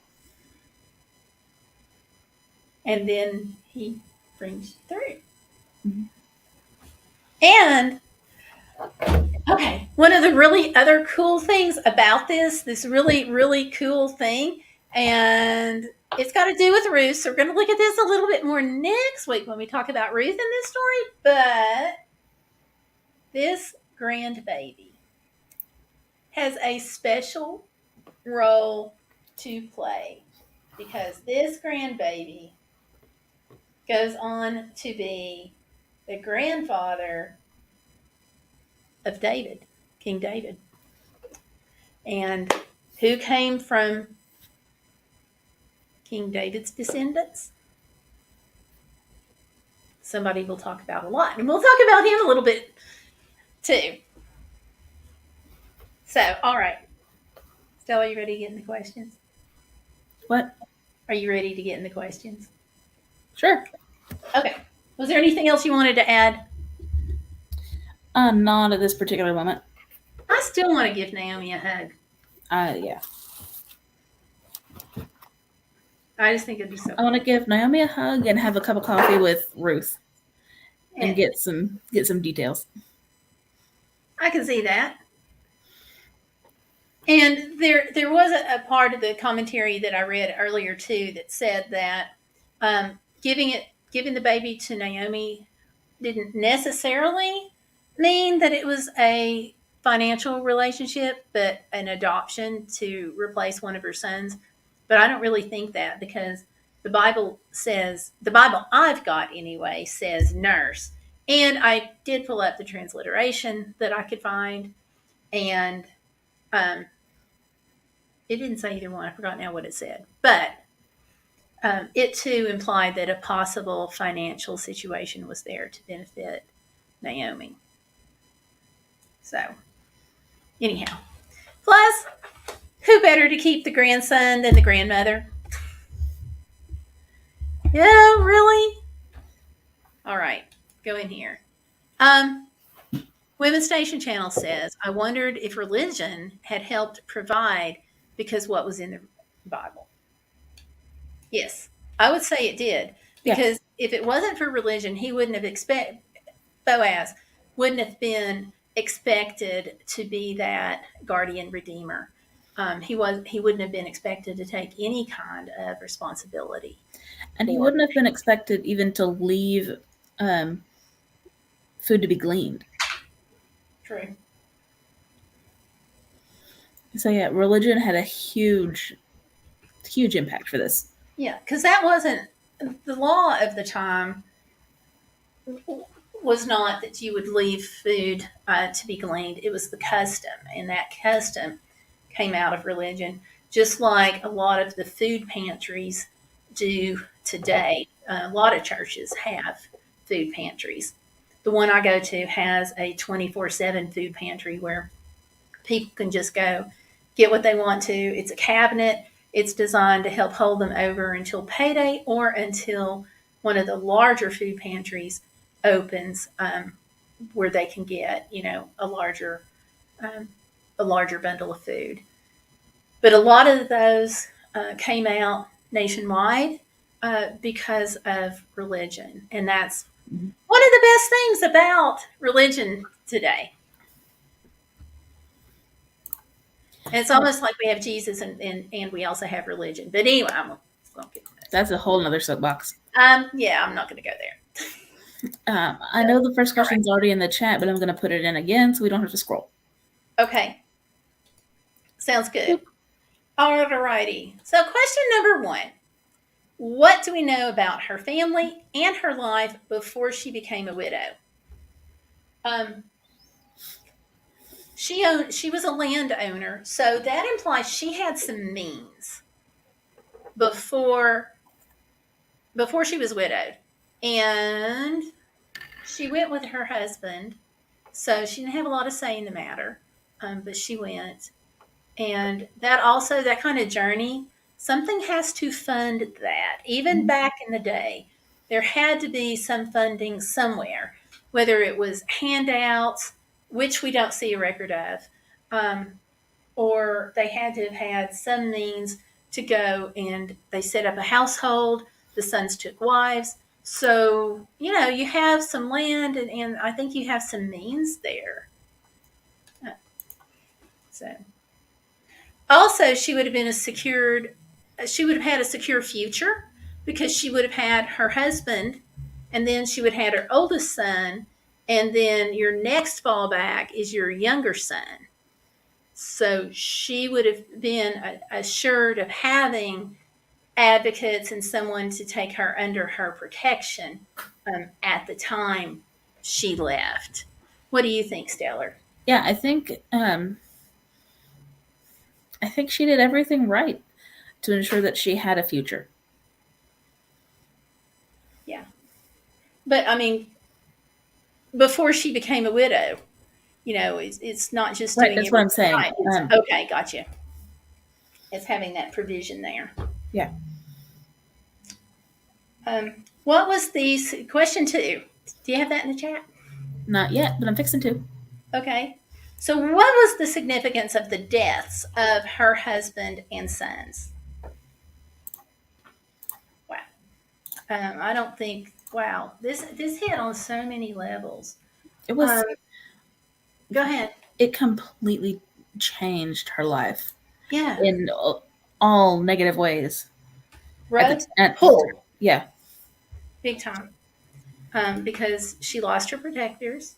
And then he brings you through. Mm-hmm. And okay, one of the really other cool things about this really, really cool thing, and it's got to do with Ruth. So we're going to look at this a little bit more next week when we talk about Ruth in this story. But this grandbaby has a special role to play because this grandbaby goes on to be the grandfather of David, King David. And who came from King David's descendants? Somebody we'll talk about a lot. And we'll talk about him a little bit too. So, all right. Stella, are you ready to get in the questions? What? Are you ready to get in the questions? Sure. Okay. Was there anything else you wanted to add? Not at this particular moment. I still want to give Naomi a hug. Yeah. I just think it'd be so I want to give Naomi a hug and have a cup of coffee with Ruth and get some details. I can see that. And there was a part of the commentary that I read earlier too that said that giving the baby to Naomi didn't necessarily mean that it was a financial relationship, but an adoption to replace one of her sons. But I don't really think that because the Bible I've got anyway says nurse. And I did pull up the transliteration that I could find, and it didn't say either one. I forgot now what it said. But it too implied that a possible financial situation was there to benefit Naomi. So, anyhow. Plus, who better to keep the grandson than the grandmother? Yeah, really? All right, go in here. Women's Station Channel says, I wondered if religion had helped provide because what was in the Bible. Yes, I would say it did. Because if it wasn't for religion, he wouldn't have Boaz wouldn't have been expected to be that guardian redeemer. He wouldn't have been expected to take any kind of responsibility. And he wouldn't have been expected even to leave food to be gleaned. True. So yeah, religion had a huge impact for this. Yeah, because that wasn't the law of the time. Was not that you would leave food to be gleaned. It was the custom, and that custom came out of religion, just like a lot of the food pantries do today. A lot of churches have food pantries. The one I go to has a 24/7 food pantry where people can just go get what they want to. It's a cabinet. It's designed to help hold them over until payday or until one of the larger food pantries opens, where they can get a larger bundle of food. But a lot of those came out nationwide because of religion, and that's one of the best things about religion today. And it's almost like we have Jesus and we also have religion. But anyway, that's a whole nother soapbox. Yeah, I'm not going to go there. I know the first All right. question's already in the chat, but I'm going to put it in again so we don't have to scroll. Okay. Sounds good. All righty. So, question number one. What do we know about her family and her life before she became a widow? Um, she was a landowner, so that implies she had some means before before she was widowed, and she went with her husband. So she didn't have a lot of say in the matter, but she went, and that also that kind of journey, something has to fund that. Even Mhm. back in the day, there had to be some funding somewhere, whether it was handouts, which we don't see a record of, um, or they had to have had some means to go and they set up a household. The sons took wives. So, you have some land and I think you have some means there. So, also, she would have had a secure future because she would have had her husband, and then she would have had her oldest son, and then your next fallback is your younger son. So she would have been assured of having advocates and someone to take her under her protection at the time she left. What do you think, Stellar? Yeah, I think she did everything right to ensure that she had a future. Yeah. But I mean, before she became a widow, it's not just Right, doing that's what I'm everything saying. right. It's okay, gotcha. It's having that provision there. Yeah, What was the question two? Do you have that in the chat? not yet, but I'm fixing to. Okay. So, what was the significance of the deaths of her husband and sons? Wow. I don't think. Wow. This hit on so many levels. It Um, was Go ahead. it completely changed her life Yeah. in all negative ways. Rut At the pull yeah. big time because she lost her protectors.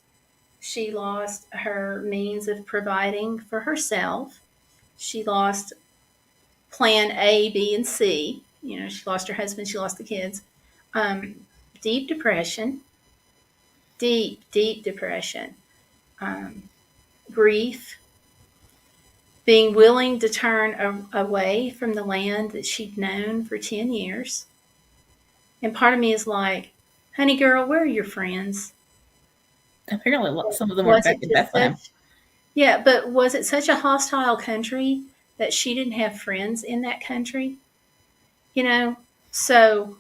She lost her means of providing for herself. She lost plan A, B, and C. She lost her husband, she lost the kids. Um, Deep depression, deep depression, um, grief, being willing to turn away from the land that she'd known for 10 years. And part of me is like, honey girl, where are your friends? Apparently, some of them were Was back it in just Bethlehem. such, yeah, but was it such a hostile country that she didn't have friends in that country? You know, so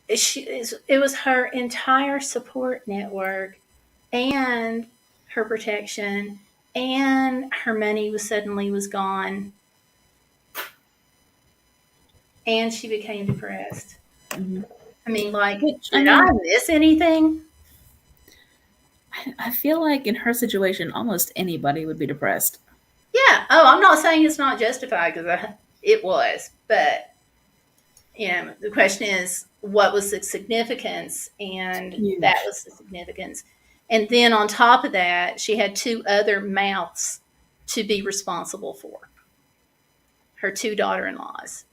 it was her entire support network and her protection and her money was gone and she became depressed. Hmm. I mean, like, Which I did I mean, miss anything? I feel like in her situation, almost anybody would be depressed. Yeah. Oh, I'm not saying it's not justified because it was, but the question is, what was the significance? And that Huge. was the significance. And then on top of that, she had two other mouths to be responsible for, her two daughter in laws.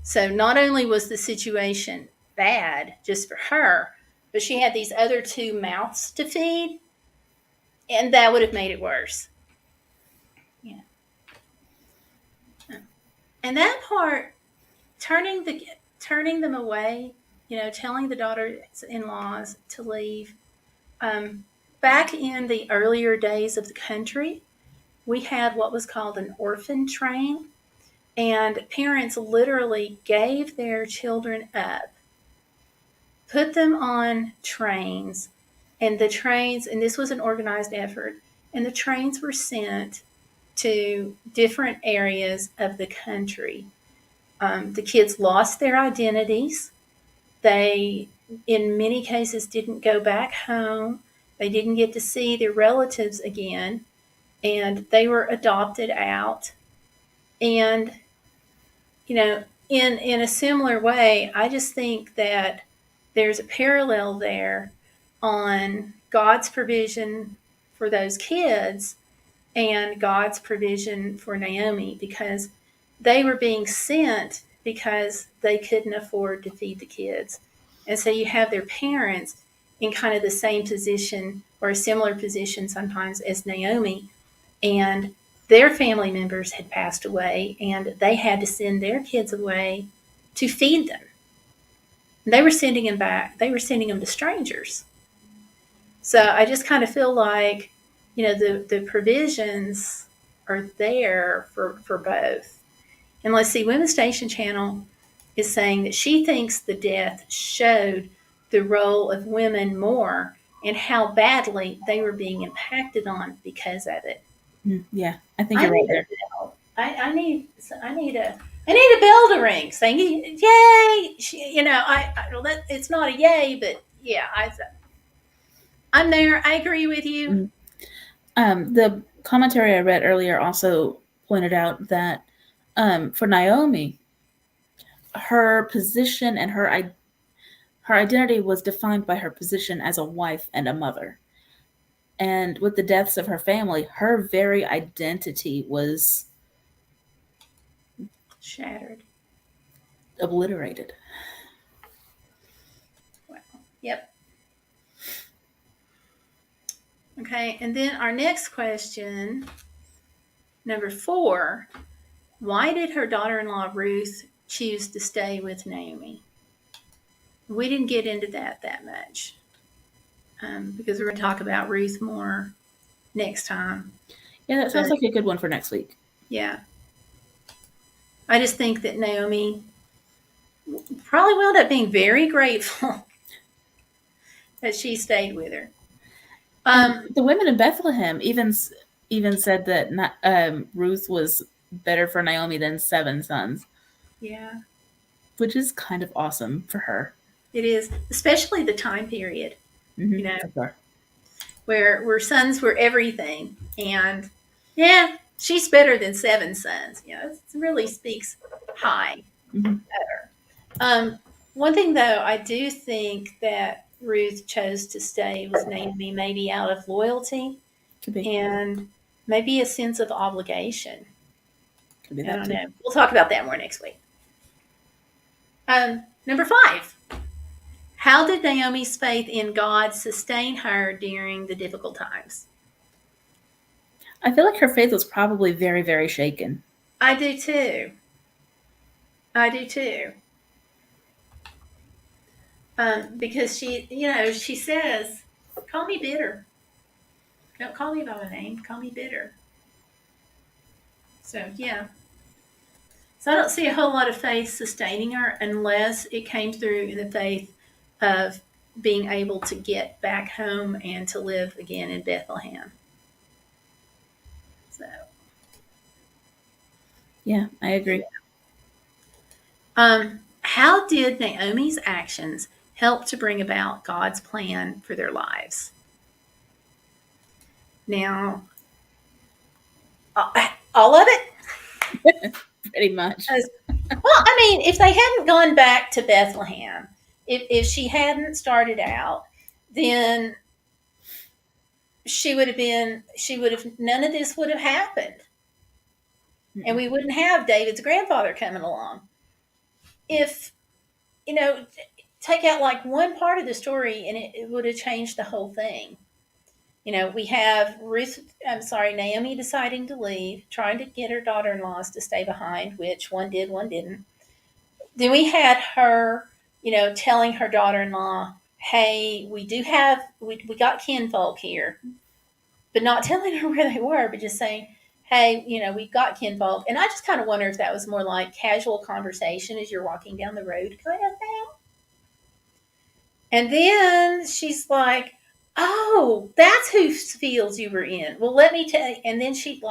So not only was the situation bad just for her, but she had these other two mouths to feed, and that would have made it worse. Yeah. And that part, turning them away, telling the daughters-in-laws to leave. Um, Back in the earlier days of the country, we had what was called an orphan train, and parents literally gave their children up, put them on trains, and this was an organized effort, and the trains were sent to different areas of the country. The kids lost their identities. They, in many cases, didn't go back home. They didn't get to see their relatives again, and they were adopted out. And in a similar way, I just think that there's a parallel there on God's provision for those kids and God's provision for Naomi, because they were being sent because they couldn't afford to feed the kids. And so you have their parents in kind of the same position or a similar position sometimes as Naomi, and their family members had passed away and they had to send their kids away to feed them. And they were sending them back, they were sending them to strangers. So I just kind of feel like, the provisions are there for both. And let's see, Women's Station Channel is saying that she thinks the death showed the role of women more and how badly they were being impacted on because of it. Yeah, I think I you're right need there. a bell. I need a bell to ring saying yay. It's not a yay, but yeah, I'm there. I agree with you. The commentary I read earlier also pointed out that for Naomi, her position and her identity was defined by her position as a wife and a mother. And with the deaths of her family, her very identity was Shattered. obliterated. Wow. Yep. Okay, and then our next question, number 4, why did her daughter-in-law Ruth choose to stay with Naomi? We didn't get into that much because we're going to talk about Ruth more next time. Yeah, that sounds like a good one for next week. Yeah. I just think that Naomi probably wound up being very grateful that she stayed with her. The women in Bethlehem even said that Ruth was better for Naomi than 7 sons. Yeah. Which is kind of awesome for her. It is, especially the time period, Sure. where sons were everything. And yeah, she's better than 7 sons. It really speaks high of her. One thing, though, I do think that Ruth chose to stay with Naomi maybe out of loyalty Could be. and maybe a sense of obligation. Could be I that don't too. know. We'll talk about that more next week. Number 5. How did Naomi's faith in God sustain her during the difficult times? I feel like her faith was probably very, very shaken. I do too. Because she says, call me bitter. Don't call me by my name. Call me bitter. So, yeah. So I don't see a whole lot of faith sustaining her unless it came through the faith of being able to get back home and to live again in Bethlehem. So. Yeah, I agree. How did Naomi's actions help to bring about God's plan for their lives? Now, all of it? Pretty much. Well, I mean, if they hadn't gone back to Bethlehem, if she hadn't started out, then none of this would have happened. Mm-hmm. And we wouldn't have David's grandfather coming along. If, take out like one part of the story and it would have changed the whole thing. We have Naomi deciding to leave, trying to get her daughter-in-laws to stay behind, which one did, one didn't. Then we had her, telling her daughter-in-law, hey, we got kinfolk here, but not telling her where they were, but just saying, hey, we've got kinfolk. And I just kind of wonder if that was more like casual conversation as you're walking down the road kind of thing. And then she's like, oh, that's whose fields you were in. Well, let me tell you. And then she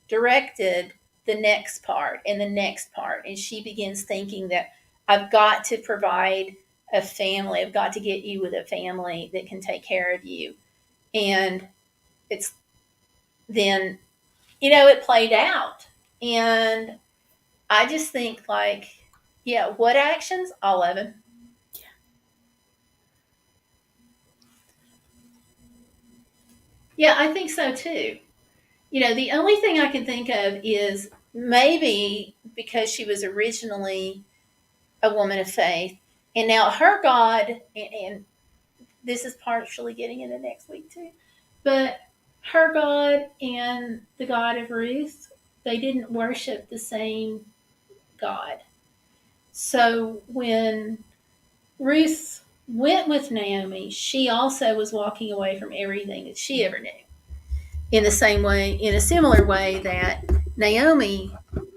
directed the next part and the next part. And she begins thinking that I've got to provide a family. I've got to get you with a family that can take care of you. And it's then, it played out. And I just think what actions? All of them. Yeah, I think so too. The only thing I can think of is maybe because she was originally a woman of faith, and now her God, and this is partially getting into next week too, but her God and the God of Ruth, they didn't worship the same God. So when Ruth went with Naomi, she also was walking away from everything that she ever knew. In the same way, in a similar way that Naomi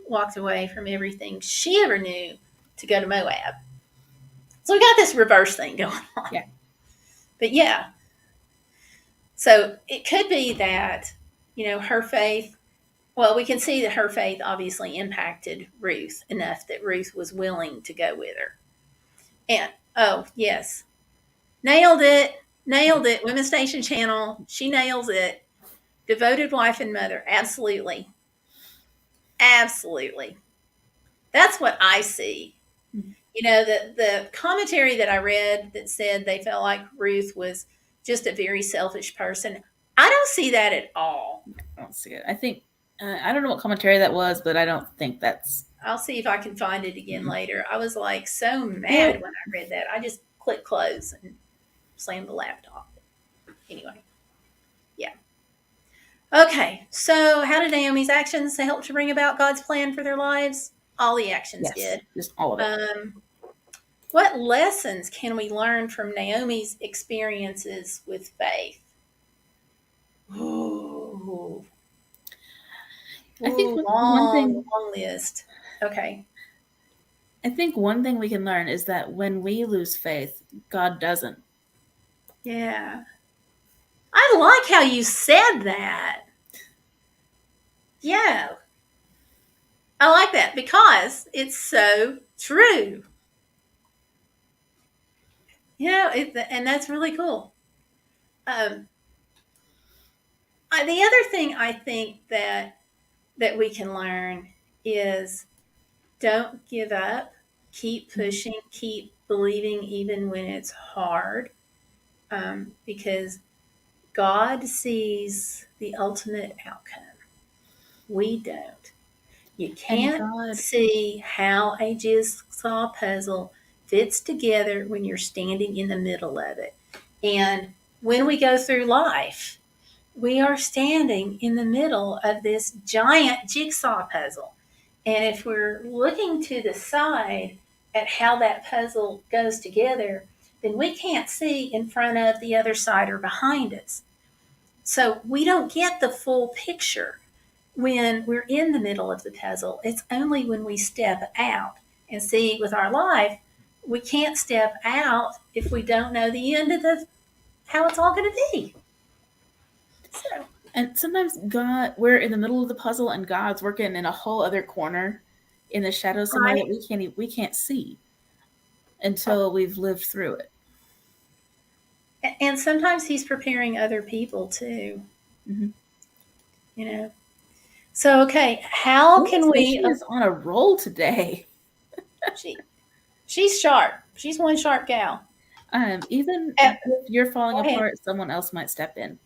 walked away from everything she ever knew to go to Moab. So we got this reverse thing going on. Yeah. But yeah, so it could be that, her faith, well, we can see that her faith obviously impacted Ruth enough that Ruth was willing to go with her. And, oh, yes, nailed it. Nailed it. Women's Station Channel. She nails it. Devoted wife and mother. Absolutely. Absolutely. That's what I see. The commentary that I read that said they felt like Ruth was just a very selfish person. I don't see that at all. I don't see it. I think I don't know what commentary that was, but I don't think that's. I'll see if I can find it again later. I was like so Well, mad when I read that. I just clicked close and slammed the laptop. Anyway, yeah. Okay, so how did Naomi's actions help to bring about God's plan for their lives? All the actions yes, did. just all of it. What lessons can we learn from Naomi's experiences with faith? Ooh, I think one long, thing. long list. Okay. I think one thing we can learn is that when we lose faith, God doesn't. Yeah. I like how you said that. Yeah. I like that because it's so true. And that's really cool. Um, the other thing I think that we can learn is don't give up. Keep pushing. Keep believing, even when it's hard, because God sees the ultimate outcome. We don't. You And can't God, see how a jigsaw puzzle fits together when you're standing in the middle of it. And when we go through life, we are standing in the middle of this giant jigsaw puzzle. And if we're looking to the side at how that puzzle goes together, then we can't see in front of the other side or behind us. So we don't get the full picture when we're in the middle of the puzzle. It's only when we step out and see with our life. We can't step out if we don't know the end of the how it's all going to be. So and sometimes God, we're in the middle of the puzzle, and God's working in a whole other corner, in the shadows somewhere right, that we can't see until we've lived through it. and sometimes he's preparing other people too. Mm-hmm. You know. So okay, how Women's can we? Station is on a roll today. She she's sharp. She's one sharp gal. Even Uh, if you're falling Go ahead. apart, someone else might step in.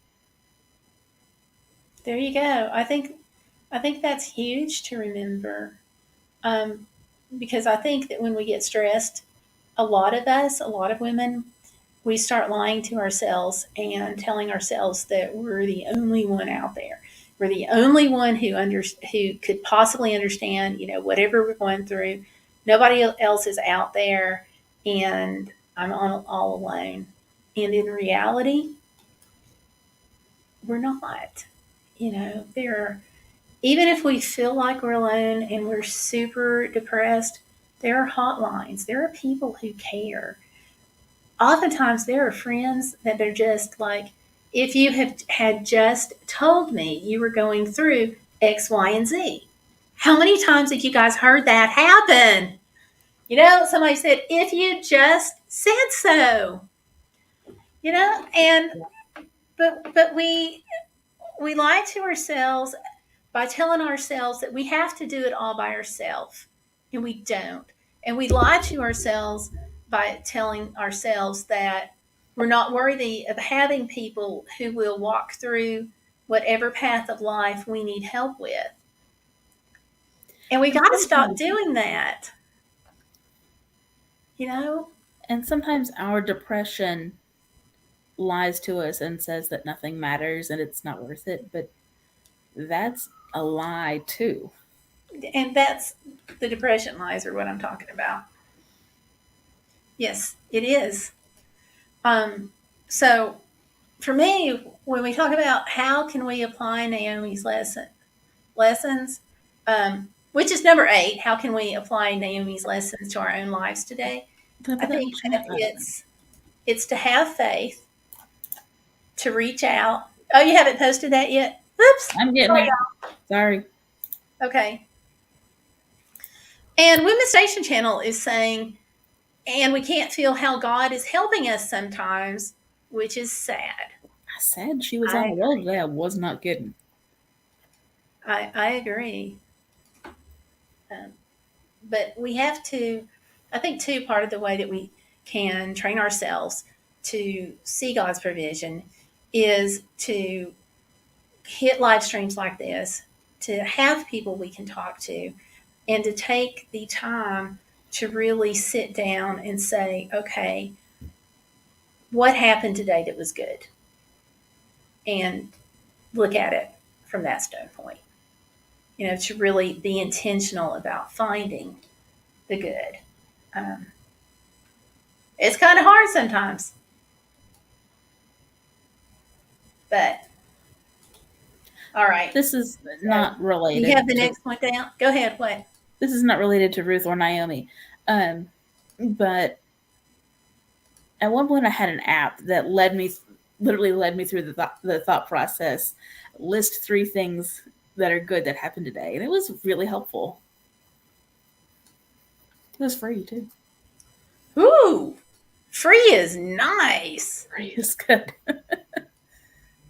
There you go. I think that's huge to remember, um, because I think that when we get stressed, a lot of us, a lot of women, we start lying to ourselves and telling ourselves that we're the only one out there. We're the only one who could possibly understand, whatever we're going through. Nobody else is out there, and I'm all alone. And in reality, we're not. There are, even if we feel like we're alone and we're super depressed, there are hotlines. There are people who care. Oftentimes, there are friends that are just like, if you have had just told me you were going through X, Y, and Z. How many times have you guys heard that happen? Somebody said, if you just said so, and but we lie to ourselves by telling ourselves that we have to do it all by ourselves, and we don't. And we lie to ourselves by telling ourselves that We're not worthy of having people who will walk through whatever path of life we need help with. And we And got to stop sometimes, doing that, you know? and sometimes our depression lies to us and says that nothing matters and it's not worth it, but that's a lie too. And that's the depression lies are what I'm talking about. Yes, it is. Um, so for me, when we talk about how can we apply Naomi's lessons, which is number 8, how can we apply Naomi's lessons to our own lives today? Can I I put that in think the that chat? it's to have faith, to reach out. Oh, you haven't posted that yet? Oops. I'm getting Sorry, there. Sorry. y'all. Okay. And Women's Station Channel is saying, and we can't feel how God is helping us sometimes, which is sad. I said she was on I a roll today. I was not kidding. I agree. Um, but we have to, I think, too, part of the way that we can train ourselves to see God's provision is to hit live streams like this, to have people we can talk to, and to take the time to really sit down and say, okay, what happened today that was good? And look at it from that standpoint. To really be intentional about finding the good. Um, it's kind of hard sometimes, but all right. This is So, not you have related the to next point down? Go ahead. What? this is not related to Ruth or Naomi. But at one point I had an app that literally led me through the thought process. List 3 things that are good that happened today, and it was really helpful. It was free too. Ooh, free is nice. Free is good.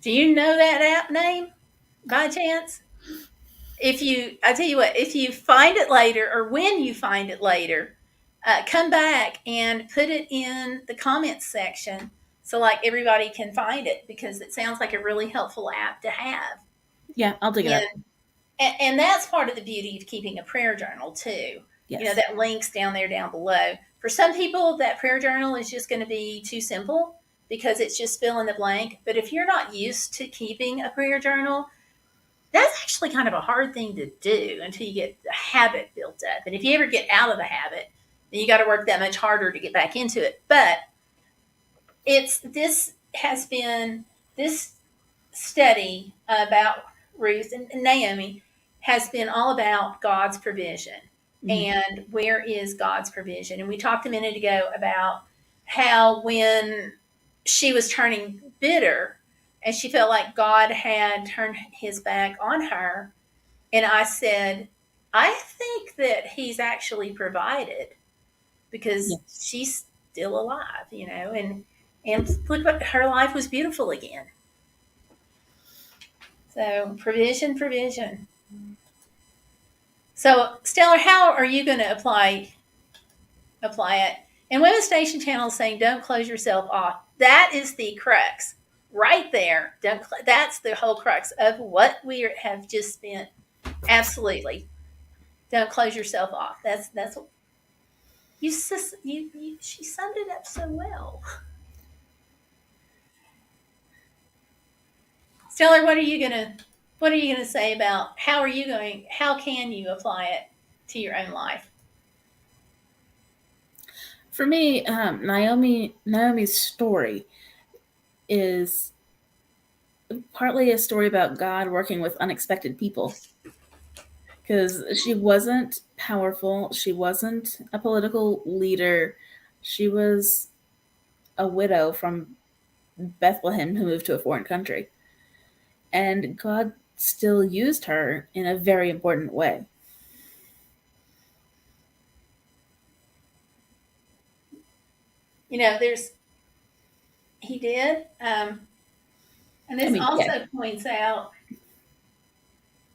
Do you know that app name by chance? I tell you what, if you find it later or when you find it later, come back and put it in the comments section so like everybody can find it because it sounds like a really helpful app to have. Yeah, I'll dig it up. And that's part of the beauty of keeping a prayer journal too. Yes. That link's down there down below. For some people, that prayer journal is just going to be too simple because it's just fill in the blank. But if you're not used to keeping a prayer journal, that's actually kind of a hard thing to do until you get the habit built up. And if you ever get out of the habit, then you got to work that much harder to get back into it. But this study about Ruth and Naomi has been all about God's provision. Mhm. And where is God's provision? And we talked a minute ago about how when she was turning bitter and she felt like God had turned his back on her, and I said, I think that he's actually provided because Yes. she's still alive, and look what her life was beautiful again. So provision, provision. So Stellar, how are you going to apply it? And Women's Station Channel is saying, don't close yourself off. That is the crux right there. That's the whole crux of what we have just spent. Absolutely, don't close yourself off. That's what she summed it up so well. Stellar, what are you gonna say about how can you apply it to your own life? For me, Naomi's story is partly a story about God working with unexpected people. Because she wasn't powerful, she wasn't a political leader, she was a widow from Bethlehem who moved to a foreign country. And God still used her in a very important way. There's he did, and this Yeah. also points out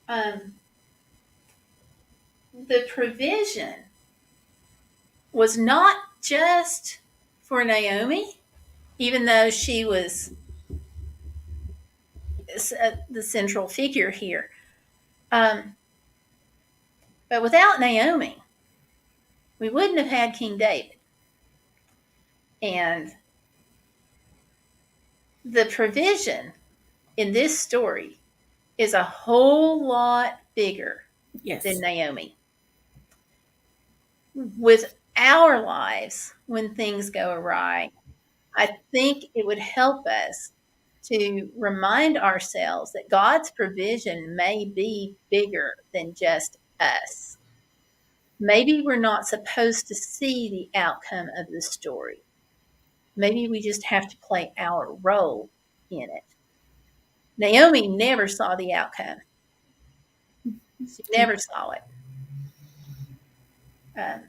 um, the provision was not just for Naomi, even though she was the central figure here. Um, but without Naomi, we wouldn't have had King David. And the provision in this story is a whole lot bigger than Yes. Naomi. With our lives, when things go awry, I think it would help us to remind ourselves that God's provision may be bigger than just us. Maybe we're not supposed to see the outcome of the story. Maybe we just have to play our role in it. Naomi never saw the outcome. She never saw it. Um,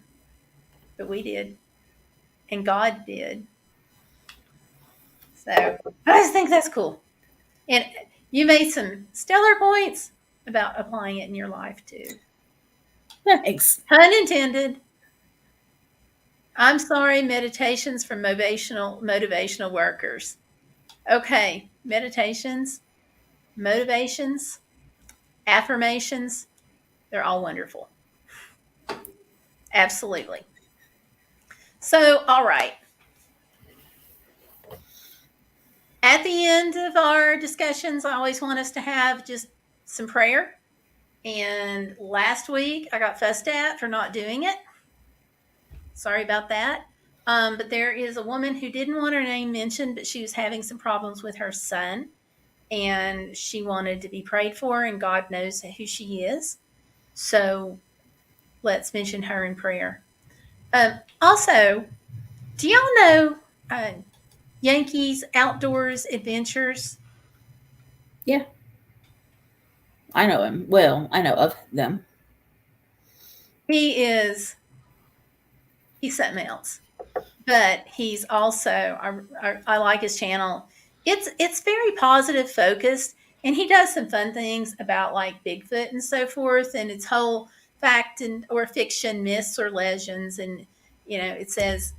but we did, and God did. So I just think that's cool. And you made some stellar points about applying it in your life too. Thanks. Pun intended. I'm sorry, meditations from motivational workers. Okay, meditations, motivations, affirmations, they're all wonderful. Absolutely. So, all right. At the end of our discussions, I always want us to have just some prayer. And last week, I got fussed at for not doing it. Sorry about that. But there is a woman who didn't want her name mentioned, but she was having some problems with her son. And she wanted to be prayed for, and God knows who she is. So let's mention her in prayer. Also, do y'all know Yankees Outdoors Adventures? Yeah. I know him. Well, I know of them. He is, he's something else. But he's also, I like his channel. It's very positive focused, and he does some fun things about like Bigfoot and so forth, and it's whole fact and or fiction, myths or legends, and it says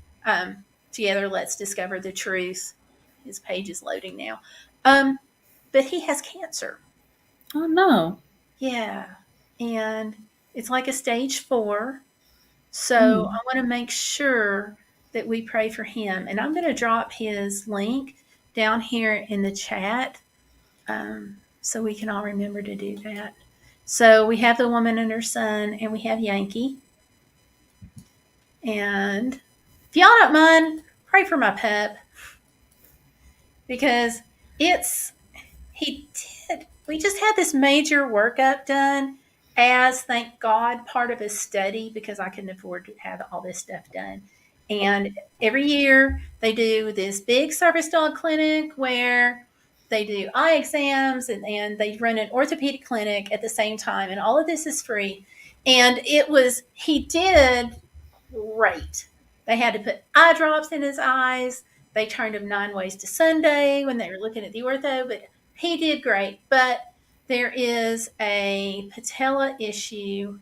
together let's discover the truth. His page is loading now, but he has cancer. Oh no. Yeah, and it's like a stage 4. So Hmm. I want to make sure that we pray for him. And I'm going to drop his link down here in the chat so we can all remember to do that. So we have the woman and her son, and we have Yankee. And if y'all don't mind, pray for my pup because it's he did. We just had this major workup done as, thank God, part of a study because I couldn't afford to have all this stuff done. And every year they do this big service dog clinic where they do eye exams and they run an orthopedic clinic at the same time. And all of this is free. And he did great. They had to put eye drops in his eyes. They turned him 9 ways to Sunday when they were looking at the ortho, but he did great. But there is a patella issue,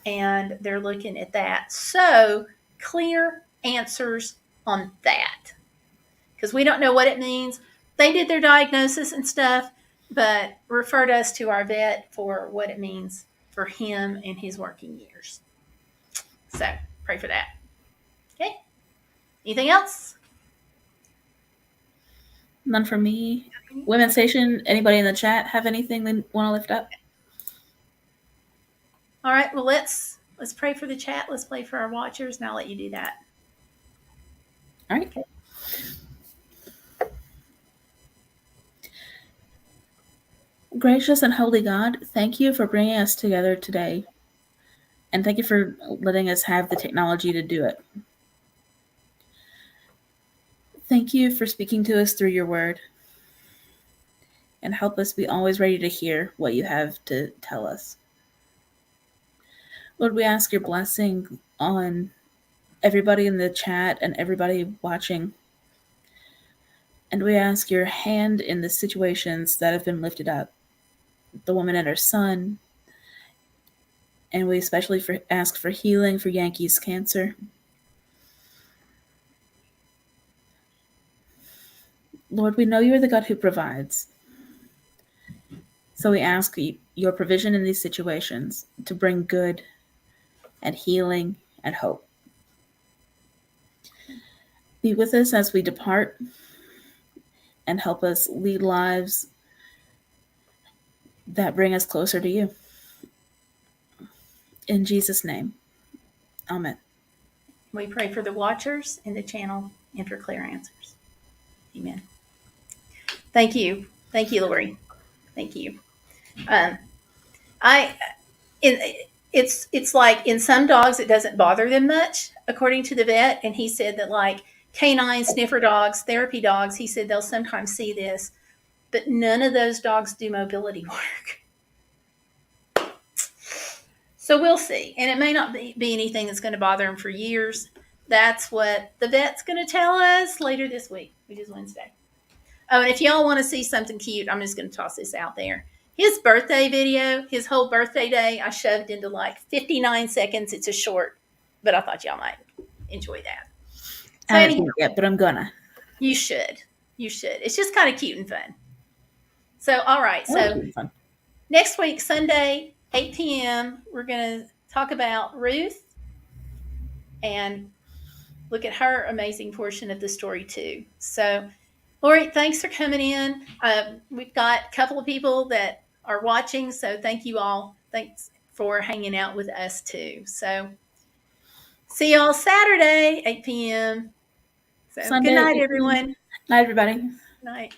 and they're looking at that. So, clear answers on that because we don't know what it means. They did their diagnosis and stuff, but referred us to our vet for what it means for him in his working years. So, pray for that. Okay. Anything else? None from me. Women's Station, anybody in the chat have anything they want to lift up? All right. Well, let's pray for the chat. Let's pray for our watchers, and I'll let you do that. All right. Okay. Gracious and holy God, thank you for bringing us together today. And thank you for letting us have the technology to do it. Thank you for speaking to us through your word. And help us be always ready to hear what you have to tell us. Lord, we ask your blessing on everybody in the chat and everybody watching. And we ask your hand in the situations that have been lifted up. The woman and her son. And we especially ask for healing for Yankee's cancer. Lord, we know you are the God who provides. So we ask your provision in these situations to bring good and healing and hope. Be with us as we depart and help us lead lives that bring us closer to you. In Jesus' name, amen. We pray for the watchers in the channel and for clear answers. Amen. Thank you. Thank you, Lori. Thank you. I in it's like in some dogs it doesn't bother them much, according to the vet, and he said that like canine sniffer dogs, therapy dogs, he said they'll sometimes see this, but none of those dogs do mobility work. So we'll see, and it may not be anything that's going to bother them for years. That's what the vet's going to tell us later this week, which is Wednesday. Oh, and if y'all want to see something cute, I'm just going to toss this out there. His birthday video, his whole birthday day, I shoved into like 59 seconds. It's a short, but I thought y'all might enjoy that. So I haven't seen it yet, but I'm gonna. You should. You should. It's just kind of cute and fun. So, all right. So next week, Sunday, 8 p.m., we're going to talk about Ruth and look at her amazing portion of the story too. So, Lori, thanks for coming in. We've got a couple of people that are watching, so thank you all. Thanks for hanging out with us too. So, see y'all Saturday, 8 p.m. So, Sunday, good night, everyone. Night, everybody. Good night.